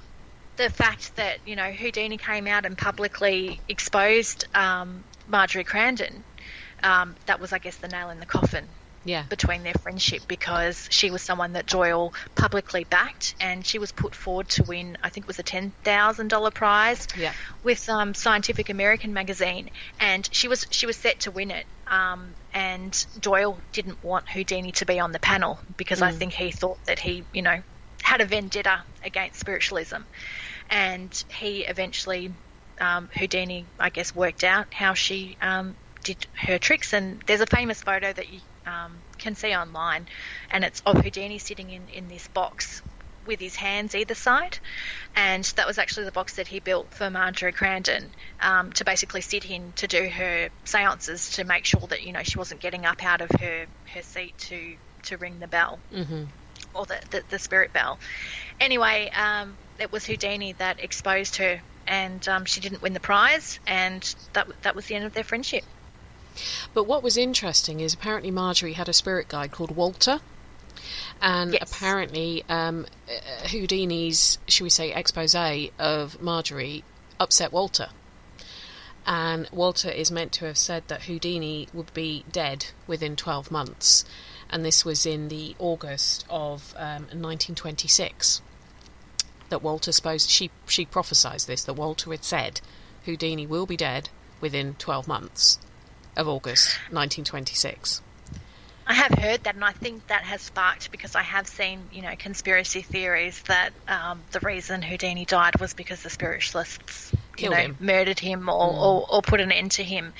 the fact that, you know, Houdini came out and publicly exposed Marjorie Crandon, that was, I guess, the nail in the coffin between their friendship, because she was someone that Doyle publicly backed, and she was put forward to win, I think it was a $10,000 prize with Scientific American magazine, and she was set to win it. And Doyle didn't want Houdini to be on the panel because I think he thought that he, you know, had a vendetta against spiritualism. And he eventually, Houdini, I guess, worked out how she did her tricks. And there's a famous photo that you can see online, and it's of Houdini sitting in this box with his hands either side, and that was actually the box that he built for Marjorie Crandon to basically sit in to do her seances, to make sure that, you know, she wasn't getting up out of her seat to ring the bell or the spirit bell. Anyway, it was Houdini that exposed her, and she didn't win the prize, and that was the end of their friendship. But what was interesting is apparently Marjorie had a spirit guide called Walter. And apparently Houdini's, should we say, expose of Marjorie upset Walter. And Walter is meant to have said that Houdini would be dead within 12 months. And this was in the August of 1926. That Walter supposed, she prophesied this, that Walter had said Houdini will be dead within 12 months of August 1926. I have heard that, and I think that has sparked, because I have seen, you know, conspiracy theories that the reason Houdini died was because the spiritualists, killed him, murdered him or put an end to him,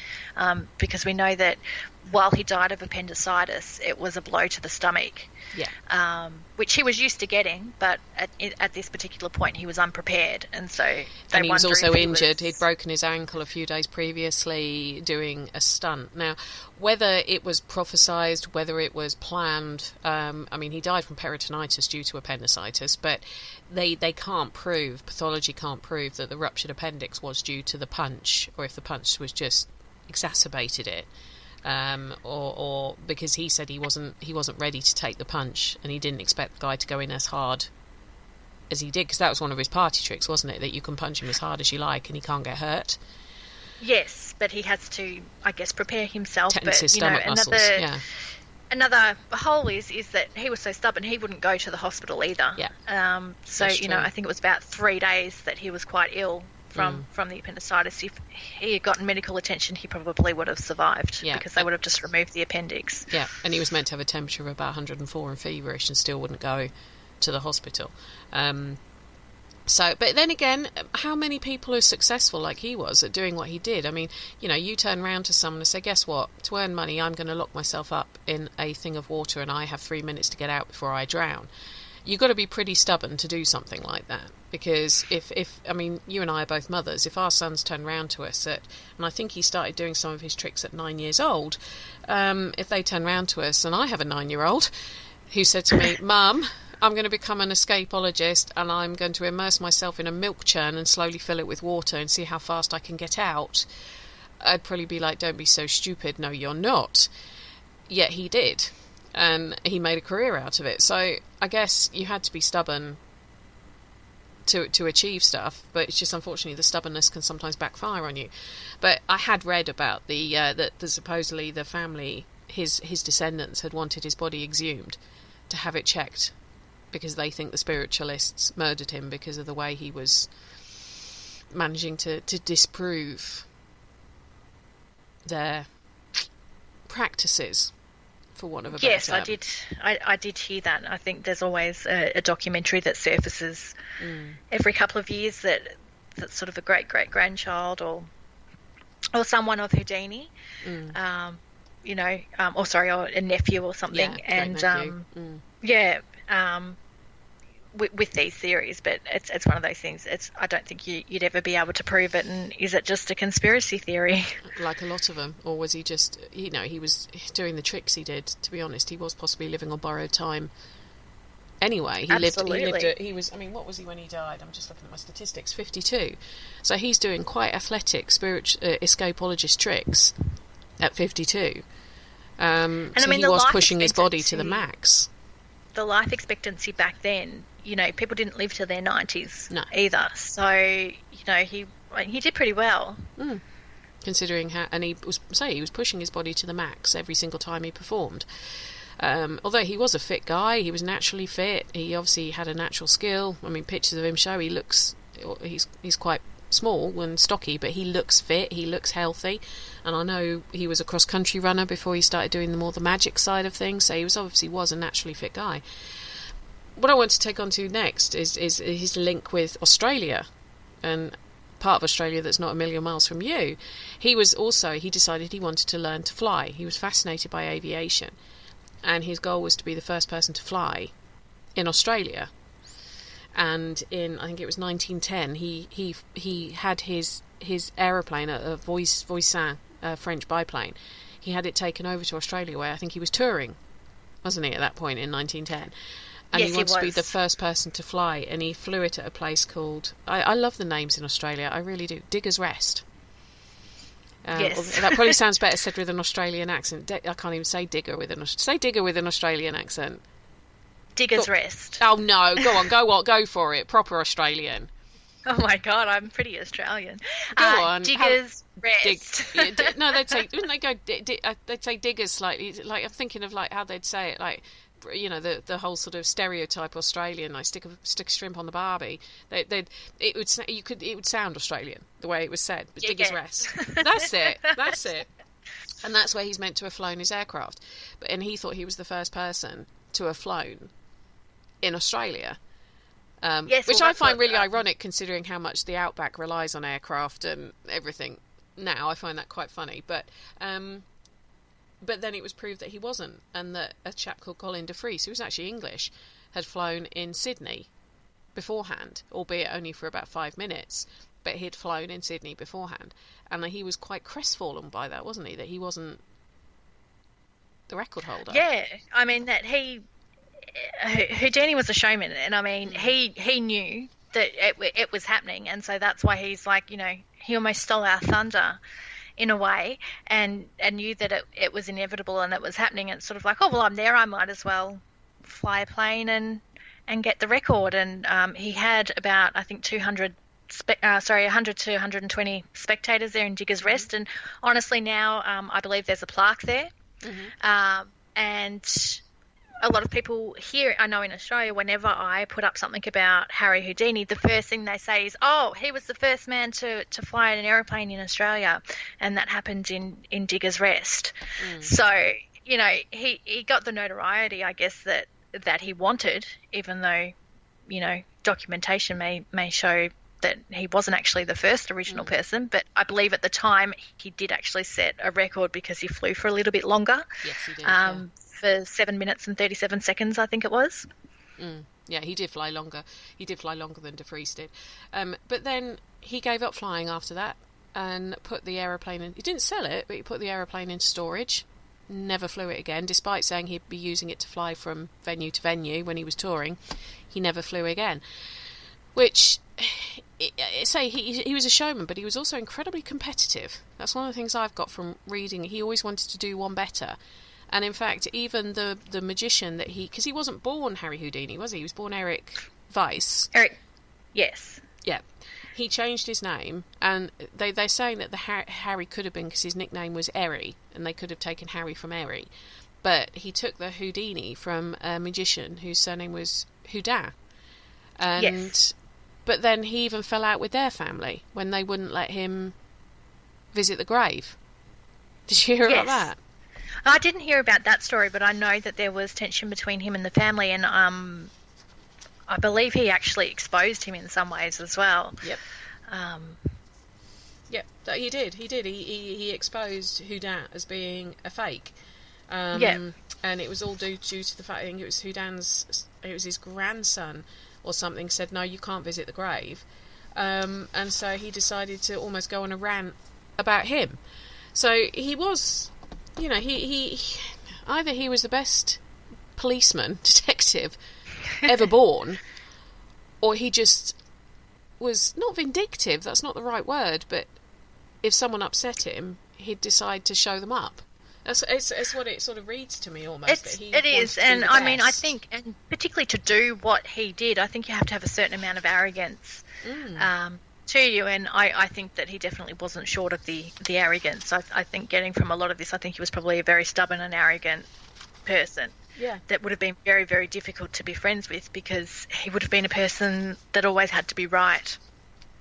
because we know that while he died of appendicitis, it was a blow to the stomach, which he was used to getting, but at this particular point he was unprepared, and so and he was also injured. He'd broken his ankle a few days previously doing a stunt. Now, whether it was prophesied, whether it was planned, I mean, he died from peritonitis due to appendicitis, but they can't prove, pathology can't prove that the ruptured appendix was due to the punch, or if the punch was just exacerbated it. Or because he said he wasn't ready to take the punch, and he didn't expect the guy to go in as hard as he did, because that was one of his party tricks, wasn't it, that you can punch him as hard as you like and he can't get hurt. Yes, but he has to, I guess, prepare himself. Tense his stomach muscles. Another hole is that he was so stubborn he wouldn't go to the hospital either. So that's you know, true. I think it was about 3 days that he was quite ill from the appendicitis. If he had gotten medical attention, he probably would have survived, because they would have just removed the appendix. Yeah, and he was meant to have a temperature of about 104 and feverish, and still wouldn't go to the hospital. So, but then again, how many people are successful like he was at doing what he did? I mean, you know, you turn around to someone and say, guess what? To earn money, I'm going to lock myself up in a thing of water, and I have 3 minutes to get out before I drown. You've got to be pretty stubborn to do something like that, because if I mean, you and I are both mothers. If our sons turn round to us and I think he started doing some of his tricks at 9 years old, if they turn round to us, and I have a 9-year-old who said to me, Mum, I'm going to become an escapologist and I'm going to immerse myself in a milk churn and slowly fill it with water and see how fast I can get out, I'd probably be like, don't be so stupid. No, you're not. Yet he did. And he made a career out of it. So I guess you had to be stubborn to achieve stuff, but it's just unfortunately the stubbornness can sometimes backfire on you. But I had read about that supposedly the family, his descendants had wanted his body exhumed to have it checked because they think the spiritualists murdered him because of the way he was managing to disprove their practices, for want of a better term. Yes, I did hear that. I think there's always a documentary that surfaces every couple of years that's sort of a great-great-grandchild or someone of Houdini, or a nephew or something. With these theories, but it's one of those things. I don't think you'd ever be able to prove it. And is it just a conspiracy theory? Like a lot of them, or was he just? He was doing the tricks he did. To be honest, he was possibly living on borrowed time. Anyway, he lived. He was. I mean, what was he when he died? I'm just looking at my statistics. 52. So he's doing quite athletic, escapologist tricks at 52. And so he was pushing his body to the max. The life expectancy back then, people didn't live to their 90s either. So, he did pretty well. Considering how, and he was pushing his body to the max every single time he performed. Although he was a fit guy, he was naturally fit. He obviously had a natural skill. I mean, pictures of him show he's quite small and stocky, but he looks fit, he looks healthy. And I know he was a cross-country runner before he started doing the magic side of things, so he was a naturally fit guy. What I want to take on to next is his link with Australia, and part of Australia that's not a million miles from you. He decided he wanted to learn to fly. He was fascinated by aviation, and his goal was to be the first person to fly in Australia. And in, I think it was 1910, he had his aeroplane, a Voisin French biplane. He had it taken over to Australia, where I think he was touring, wasn't he, at that point in 1910? And yes, he wanted to be the first person to fly, and he flew it at a place called, I love the names in Australia, I really do, Diggers Rest. Yes. That probably sounds better said with an Australian accent. I can't even say digger with an Australian accent. Diggers Rest. Oh no, go for it, proper Australian. Oh my god, I'm pretty Australian. Go on. Diggers Rest. No, they'd say, wouldn't they go, they'd say diggers slightly, like, I'm thinking of like how they'd say it, like, the whole sort of stereotype Australian, like stick a shrimp on the barbie. It would sound Australian the way it was said. But Diggers Rest. That's it. And that's where he's meant to have flown his aircraft. And he thought he was the first person to have flown in Australia. Which I find really ironic, considering how much the outback relies on aircraft and everything. Now I find that quite funny, but then it was proved that he wasn't, and that a chap called Colin de Vries, who was actually English, had flown in Sydney beforehand, albeit only for about 5 minutes, but he'd flown in Sydney beforehand, and he was quite crestfallen by that, wasn't he? That he wasn't the record holder. Yeah, I mean that Houdini was a showman, and I mean he knew that it was happening, and so that's why he's like, he almost stole our thunder in a way, and knew that it was inevitable and it was happening. And it's sort of like, oh well, I'm there, I might as well fly a plane and get the record. And he had about, I think, 100 to 120 spectators there in Diggers Rest, and honestly now I believe there's a plaque there. And a lot of people here, I know in Australia, whenever I put up something about Harry Houdini, the first thing they say is, oh, he was the first man to fly in an aeroplane in Australia, and that happened in Diggers Rest. So, he got the notoriety, I guess, that he wanted, even though, documentation may show that he wasn't actually the first original person, but I believe at the time he did actually set a record because he flew for a little bit longer. Yes, he did, for 7 minutes and 37 seconds, I think it was. Yeah, he did fly longer. He did fly longer than de Vries did. But then he gave up flying after that and put the aeroplane in. He didn't sell it, but he put the aeroplane in storage never flew it again, despite saying he'd be using it to fly from venue to venue when he was touring. He never flew again. Which, say, he was a showman, but he was also incredibly competitive. That's one of the things I've got from reading. He always wanted to do one better. And in fact, even the magician that because he wasn't born Harry Houdini, was he? He was born Eric Weiss. Eric, yes. Yeah. He changed his name, and they're saying that the Harry could have been because his nickname was Eri, and they could have taken Harry from Eri. But he took the Houdini from a magician whose surname was Houdin. And, yes. But then he even fell out with their family when they wouldn't let him visit the grave. Did you hear about that? I didn't hear about that story, but I know that there was tension between him and the family, and I believe he actually exposed him in some ways as well. Yep. Yep, he did. He exposed Houdin as being a fake. And it was all due to the fact, I think it was his grandson or something said, no, you can't visit the grave. And so he decided to almost go on a rant about him. So he was, he either he was the best policeman, detective ever born, or he just was not vindictive, that's not the right word, but if someone upset him, he'd decide to show them up. It's what it sort of reads to me almost. It is, and I mean, I think, and particularly to do what he did, I think you have to have a certain amount of arrogance to you, and I think that he definitely wasn't short of the arrogance. I think getting from a lot of this, I think he was probably a very stubborn and arrogant person. Yeah. That would have been very, very difficult to be friends with, because he would have been a person that always had to be right.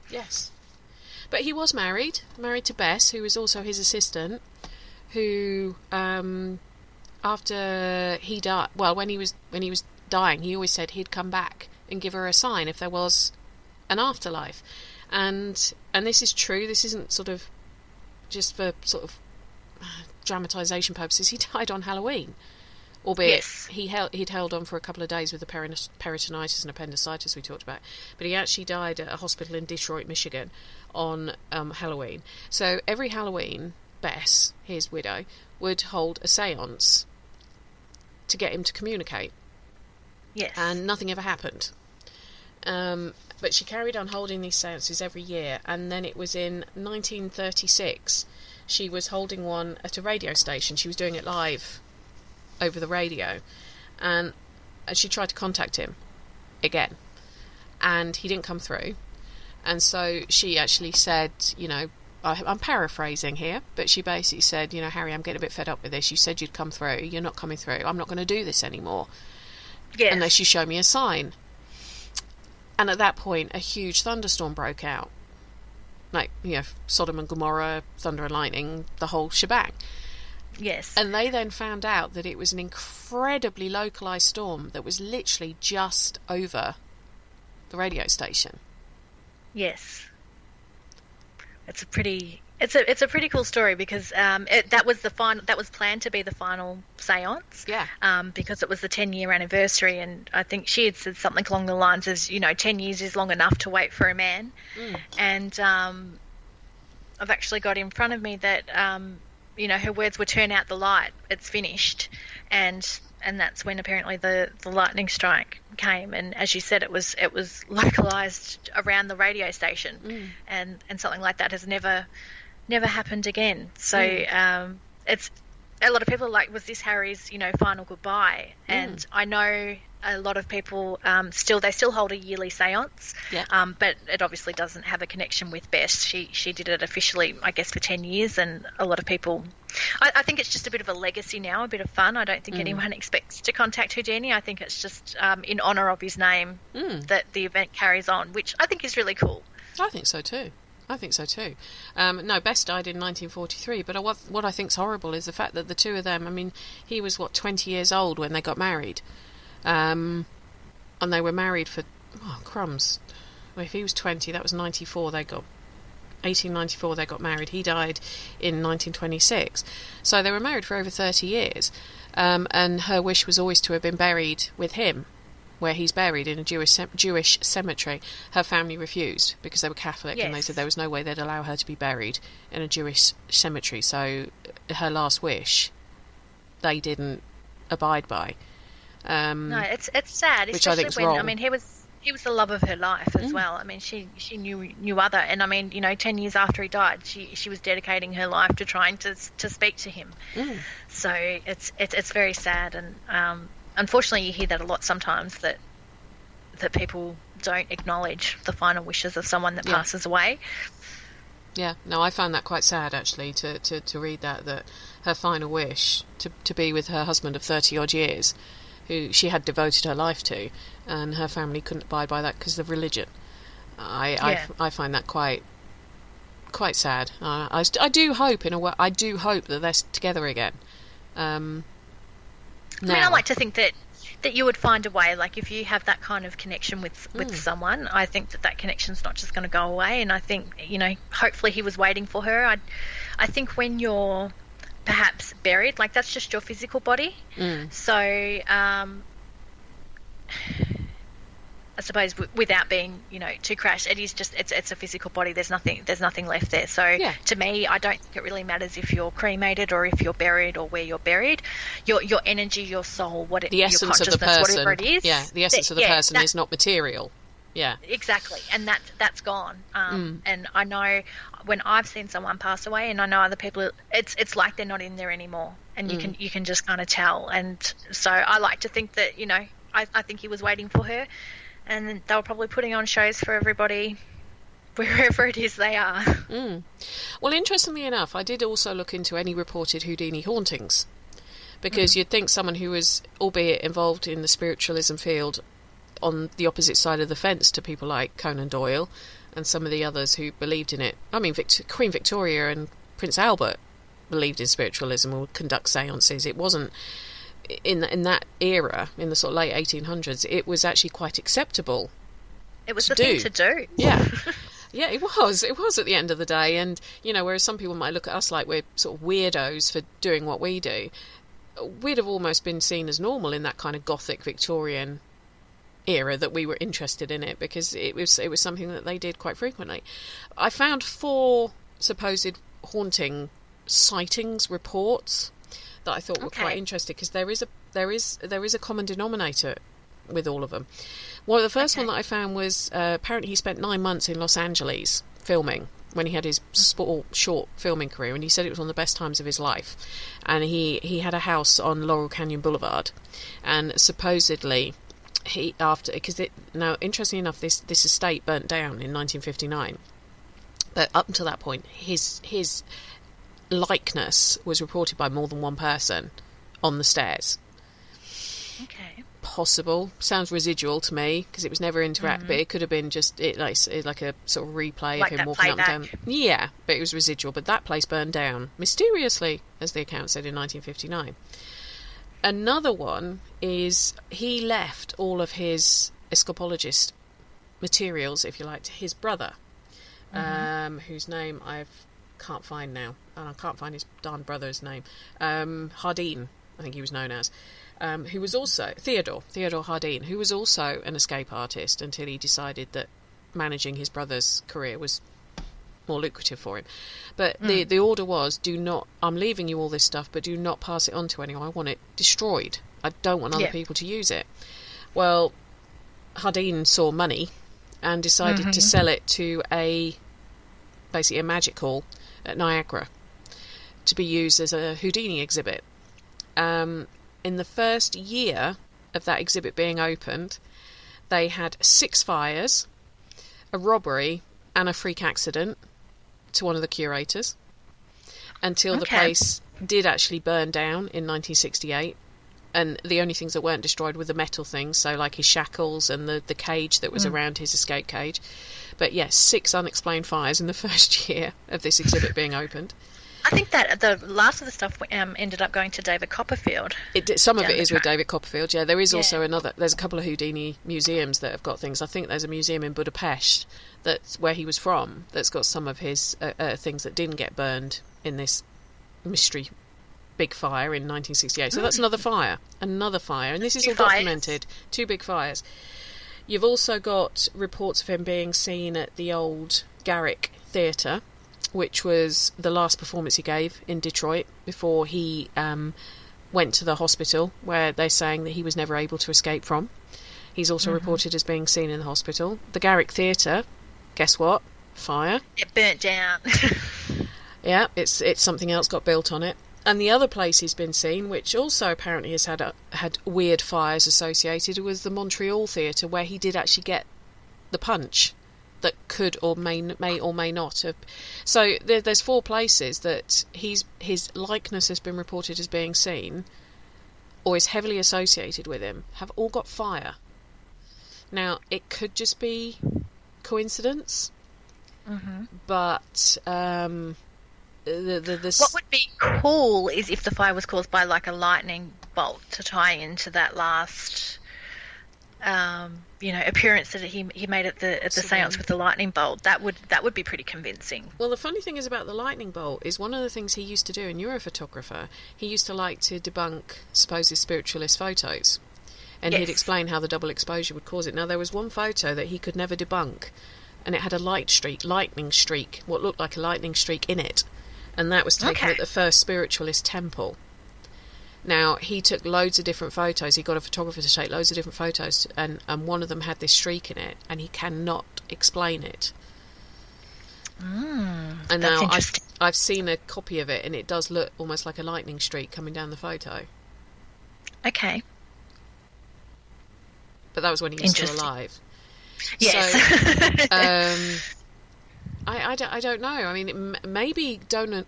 Yes. But he was married to Bess, who was also his assistant, who, after he died, well, when he was dying, he always said he'd come back and give her a sign if there was an afterlife. And this is true. This isn't sort of just for sort of dramatisation purposes. He died on Halloween. Albeit yes. He'd held on for a couple of days with the peritonitis and appendicitis we talked about. But he actually died at a hospital in Detroit, Michigan on Halloween. So every Halloween, Bess, his widow, would hold a séance to get him to communicate. Yes. And nothing ever happened. But she carried on holding these séances every year. And then it was in 1936, she was holding one at a radio station. She was doing it live over the radio, and she tried to contact him again, and he didn't come through. And so she actually said, I'm paraphrasing here, but she basically said, Harry, I'm getting a bit fed up with this. You said you'd come through, you're not coming through, I'm not going to do this anymore unless you show me a sign. And at that point a huge thunderstorm broke out, like Sodom and Gomorrah, thunder and lightning, the whole shebang. Yes. And they then found out that it was an incredibly localised storm that was literally just over the radio station. Yes. It's a pretty cool story, because that was planned to be the final séance. Yeah. Because it was the 10-year anniversary, and I think she had said something along the lines as 10 years is long enough to wait for a man. And I've actually got in front of me that her words were "turn out the light, it's finished," and that's when apparently the lightning strike came. And as you said, it was localized around the radio station, and something like that has never happened again. So it's a lot of people are like, was this Harry's final goodbye? And I know a lot of people still hold a yearly séance, but it obviously doesn't have a connection with Bess. She did it officially, I guess, for 10 years, and a lot of people, I think it's just a bit of a legacy now, a bit of fun. I don't think anyone expects to contact Houdini. I think it's just in honour of his name that the event carries on, which I think is really cool. I think so too. No, Bess died in 1943, but what I think's horrible is the fact that the two of them, he was 20 years old when they got married. And they were married for crumbs. Well, if he was 20, that was 1894 they got married. He died in 1926, so they were married for over 30 years. And her wish was always to have been buried with him, where he's buried, in a Jewish cemetery. Her family refused because they were Catholic, and they said there was no way they'd allow her to be buried in a Jewish cemetery. So her last wish they didn't abide by. No, it's sad, which I especially think is when wrong. I mean he was the love of her life as well. I mean she knew other, and I mean 10 years after he died, she was dedicating her life to trying to speak to him. So it's very sad, and unfortunately you hear that a lot sometimes, that people don't acknowledge the final wishes of someone that passes away. Yeah, no, I found that quite sad, actually, to read that her final wish to be with her husband of 30 odd years, who she had devoted her life to, and her family couldn't abide by that because of religion. I find that quite sad. I do hope, in a way, that they're together again. I mean, I like to think that you would find a way, like if you have that kind of connection with someone, I think that connection's not just going to go away. And I think, hopefully he was waiting for her. I think when you're perhaps buried, like that's just your physical body. So I suppose without being too crashed, it is just it's a physical body. There's nothing left there. So to me, I don't think it really matters if you're cremated or if you're buried or where you're buried. Your energy, your soul, the essence your of the person, whatever it is, the essence of the person is not material. Yeah, exactly, and that's gone. And I know when I've seen someone pass away, and I know other people, it's like they're not in there anymore, and you can just kind of tell. And so I like to think that I think he was waiting for her. And they were probably putting on shows for everybody wherever it is they are. Well, interestingly enough, I did also look into any reported Houdini hauntings, because you'd think someone who was, albeit involved in the spiritualism field, on the opposite side of the fence to people like Conan Doyle and some of the others who believed in it. I mean, Queen Victoria and Prince Albert believed in spiritualism or would conduct seances. It wasn't... In that era, in the sort of late 1800s, it was actually quite acceptable. It was the thing to do. Yeah. Yeah, it was. It was at the end of the day. And, whereas some people might look at us like we're sort of weirdos for doing what we do, we'd have almost been seen as normal in that kind of Gothic Victorian era that we were interested in it, because it was something that they did quite frequently. I found 4 supposed haunting sightings reports that I thought were quite interesting, because there is a common denominator with all of them. Well, the first one that I found was apparently he spent 9 months in Los Angeles filming when he had his short filming career, and he said it was one of the best times of his life. And he had a house on Laurel Canyon Boulevard, and supposedly now interestingly enough, this estate burnt down in 1959, but up until that point his likeness was reported by more than one person on the stairs. Okay. Possible. Sounds residual to me, because it was never interactive, but it could have been just like a sort of replay like of him walking playback. up and down. Yeah, but it was residual. But that place burned down mysteriously, as the account said, in 1959. Another one is he left all of his escapologist materials, if you like, to his brother, whose name I can't find now, and I can't find his darn brother's name. Houdini, I think he was known as, who was also Theodore Houdini, who was also an escape artist until he decided that managing his brother's career was more lucrative for him. But the order was, I'm leaving you all this stuff, but do not pass it on to anyone. I want it destroyed. I don't want other people to use it. Well, Houdini saw money and decided to sell it to basically a magic hall at Niagara to be used as a Houdini exhibit. In the first year of that exhibit being opened, they had 6 fires, a robbery, and a freak accident to one of the curators, until the place did actually burn down in 1968. And the only things that weren't destroyed were the metal things, so like his shackles and the cage that was around his escape cage. But yes, 6 unexplained fires in the first year of this exhibit being opened. I think that the last of the stuff ended up going to David Copperfield. Some of it is with David Copperfield, yeah. There is also there's a couple of Houdini museums that have got things. I think there's a museum in Budapest, that's where he was from, that's got some of his things that didn't get burned in this mystery big fire in 1968. So that's another fire, and this is all documented. 2 big fires. You've also got reports of him being seen at the old Garrick Theatre, which was the last performance he gave in Detroit before he went to the hospital, where they're saying that he was never able to escape from. He's also reported as being seen in the hospital. The Garrick Theatre, guess what? Fire. It burnt down. Yeah, it's something else got built on it. And the other place he's been seen, which also apparently has had weird fires associated, was the Montreal Theatre, where he did actually get the punch that could or may or may not have. So there's 4 places that his likeness has been reported as being seen, or is heavily associated with him, have all got fire. Now, it could just be coincidence, but what would be cool is if the fire was caused by like a lightning bolt to tie into that last appearance that he made at the seance with the lightning bolt. That would be pretty convincing. Well, the funny thing is about the lightning bolt is one of the things he used to do in Europhotographer. He used to like to debunk supposed spiritualist photos, and he'd explain how the double exposure would cause it. Now, there was one photo that he could never debunk, and it had a lightning streak, what looked like a lightning streak in it. And that was taken at the first spiritualist temple. Now, he took loads of different photos. He got a photographer to take loads of different photos, and one of them had this streak in it, and he cannot explain it. And now I've seen a copy of it, and it does look almost like a lightning streak coming down the photo. Okay. But that was when he was still alive. Yes. So, I don't know. I mean, maybe Conan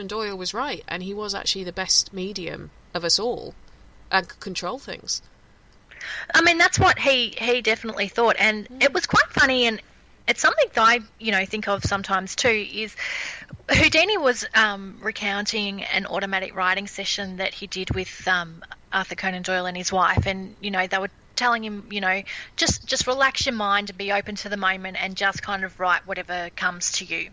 Doyle was right, and he was actually the best medium of us all and could control things. I mean, that's what he definitely thought, and it was quite funny, and it's something that I think of sometimes too. Is Houdini was recounting an automatic writing session that he did with Arthur Conan Doyle and his wife, and they were telling him, just relax your mind and be open to the moment and just kind of write whatever comes to you.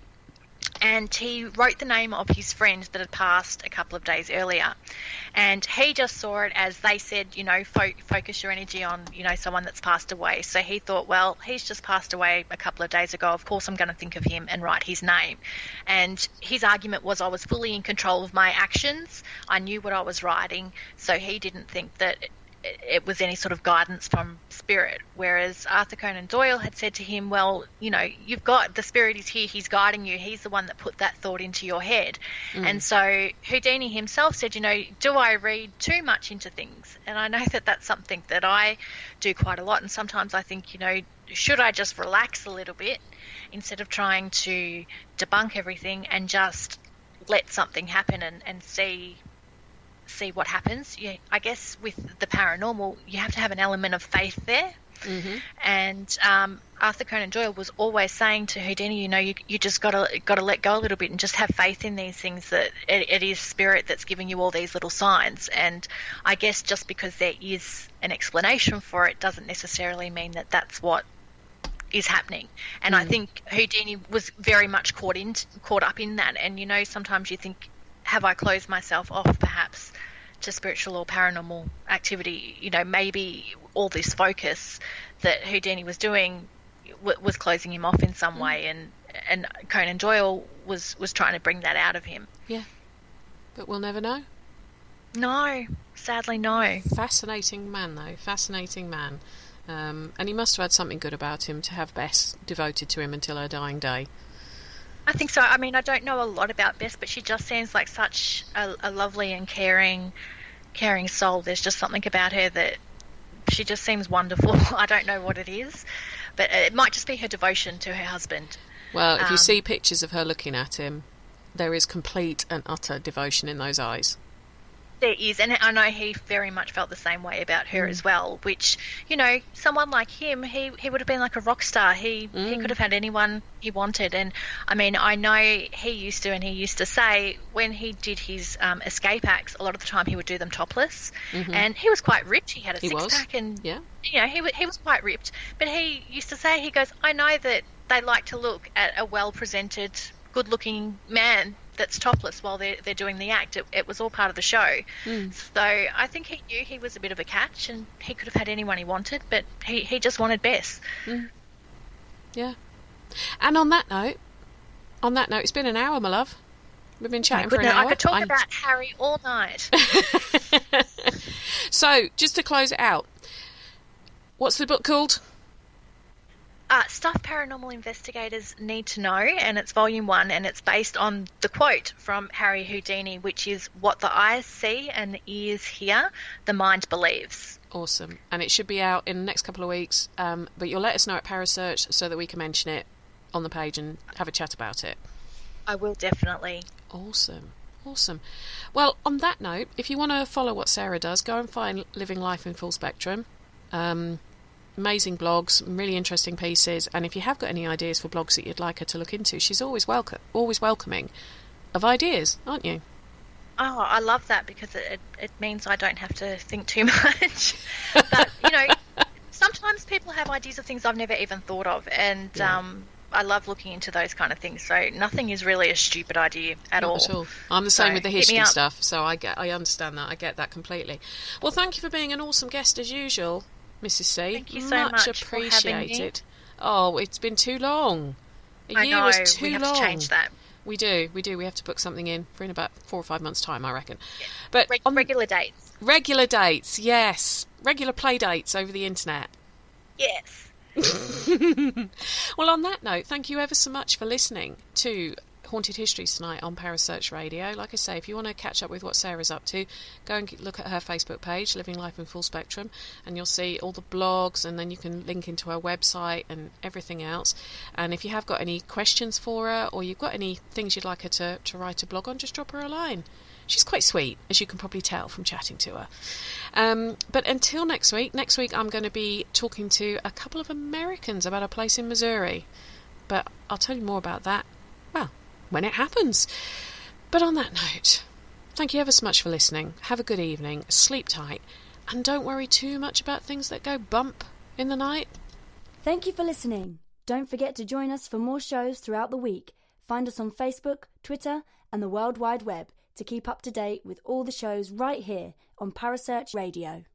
And he wrote the name of his friend that had passed a couple of days earlier, and he just saw it as they said, focus your energy on, someone that's passed away. So he thought, well, he's just passed away a couple of days ago. Of course, I'm going to think of him and write his name. And his argument was, I was fully in control of my actions. I knew what I was writing, so he didn't think that it was any sort of guidance from spirit. Whereas Arthur Conan Doyle had said to him, well, you've got, the spirit is here, he's guiding you, he's the one that put that thought into your head. And so Houdini himself said, do I read too much into things? And I know that that's something that I do quite a lot, and sometimes I think, should I just relax a little bit instead of trying to debunk everything and just let something happen and see what happens. I guess with the paranormal, you have to have an element of faith there. And Arthur Conan Doyle was always saying to Houdini, you just got to let go a little bit and just have faith in these things, that it is spirit that's giving you all these little signs. And I guess just because there is an explanation for it doesn't necessarily mean that that's what is happening. And I think Houdini was very much caught up in that. And sometimes you think, have I closed myself off perhaps to spiritual or paranormal activity? Maybe all this focus that Houdini was doing was closing him off in some way, and Conan Doyle was trying to bring that out of him. Yeah, but we'll never know. No, sadly no. Fascinating man, though. Fascinating man. And he must have had something good about him to have Bess devoted to him until her dying day. I think so. I mean, I don't know a lot about Bess, but she just seems like such a lovely and caring soul. There's just something about her that she just seems wonderful. I don't know what it is, but it might just be her devotion to her husband. Well, if you see pictures of her looking at him, there is complete and utter devotion in those eyes. There is, and I know he very much felt the same way about her as well, which, someone like him, he would have been like a rock star. He could have had anyone he wanted. And, I mean, I know he used to say when he did his escape acts, a lot of the time he would do them topless. And he was quite ripped. He had a six-pack and, he was quite ripped. But he used to say, he goes, I know that they like to look at a well-presented, good-looking man that's topless while they're doing the act. It was all part of the show. So I think he knew he was a bit of a catch, and he could have had anyone he wanted, but he just wanted Bess. Yeah. And on that note, it's been an hour, my love. We've been chatting for an hour. I could talk about Harry all night. So, just to close it out, what's the book called? Stuff Paranormal Investigators Need to Know, and it's volume 1, and it's based on the quote from Harry Houdini, which is, what the eyes see and the ears hear, the mind believes. Awesome. And it should be out in the next couple of weeks, but you'll let us know at Parasearch so that we can mention it on the page and have a chat about it. I will, definitely. Awesome. Well, on that note, if you want to follow what Sarah does, go and find Living Life in Full Spectrum. Amazing blogs, really interesting pieces, and if you have got any ideas for blogs that you'd like her to look into, she's always welcoming of ideas, aren't you? Oh, I love that, because it means I don't have to think too much. But, sometimes people have ideas of things I've never even thought of, and I love looking into those kind of things. So nothing is really a stupid idea at all. Not at all. I'm the same with the history stuff, so I understand that. I get that completely. Well, thank you for being an awesome guest as usual, Mrs. C. Thank you so much appreciated. Oh, it's been too long. A year know, was too we have long. to change that. We do. We have to book something in for in about 4 or 5 months' time, I reckon. Yeah. But regular dates. Regular dates, yes. Regular play dates over the internet. Yes. Well, on that note, thank you ever so much for listening to Haunted Histories tonight on Parasearch Radio. Like I say, if you want to catch up with what Sarah's up to, go and look at her Facebook page, Living Life in Full Spectrum, and you'll see all the blogs, and then you can link into her website and everything else. And if you have got any questions for her, or you've got any things you'd like her to write a blog on, just drop her a line. She's quite sweet, as you can probably tell from chatting to her. But until next week I'm going to be talking to a couple of Americans about a place in Missouri. But I'll tell you more about that, well, when it happens. But on that note, thank you ever so much for listening. Have a good evening, sleep tight, and don't worry too much about things that go bump in the night. Thank you for listening. Don't forget to join us for more shows throughout the week. Find us on Facebook, Twitter, and the World Wide Web to keep up to date with all the shows right here on Parasearch Radio.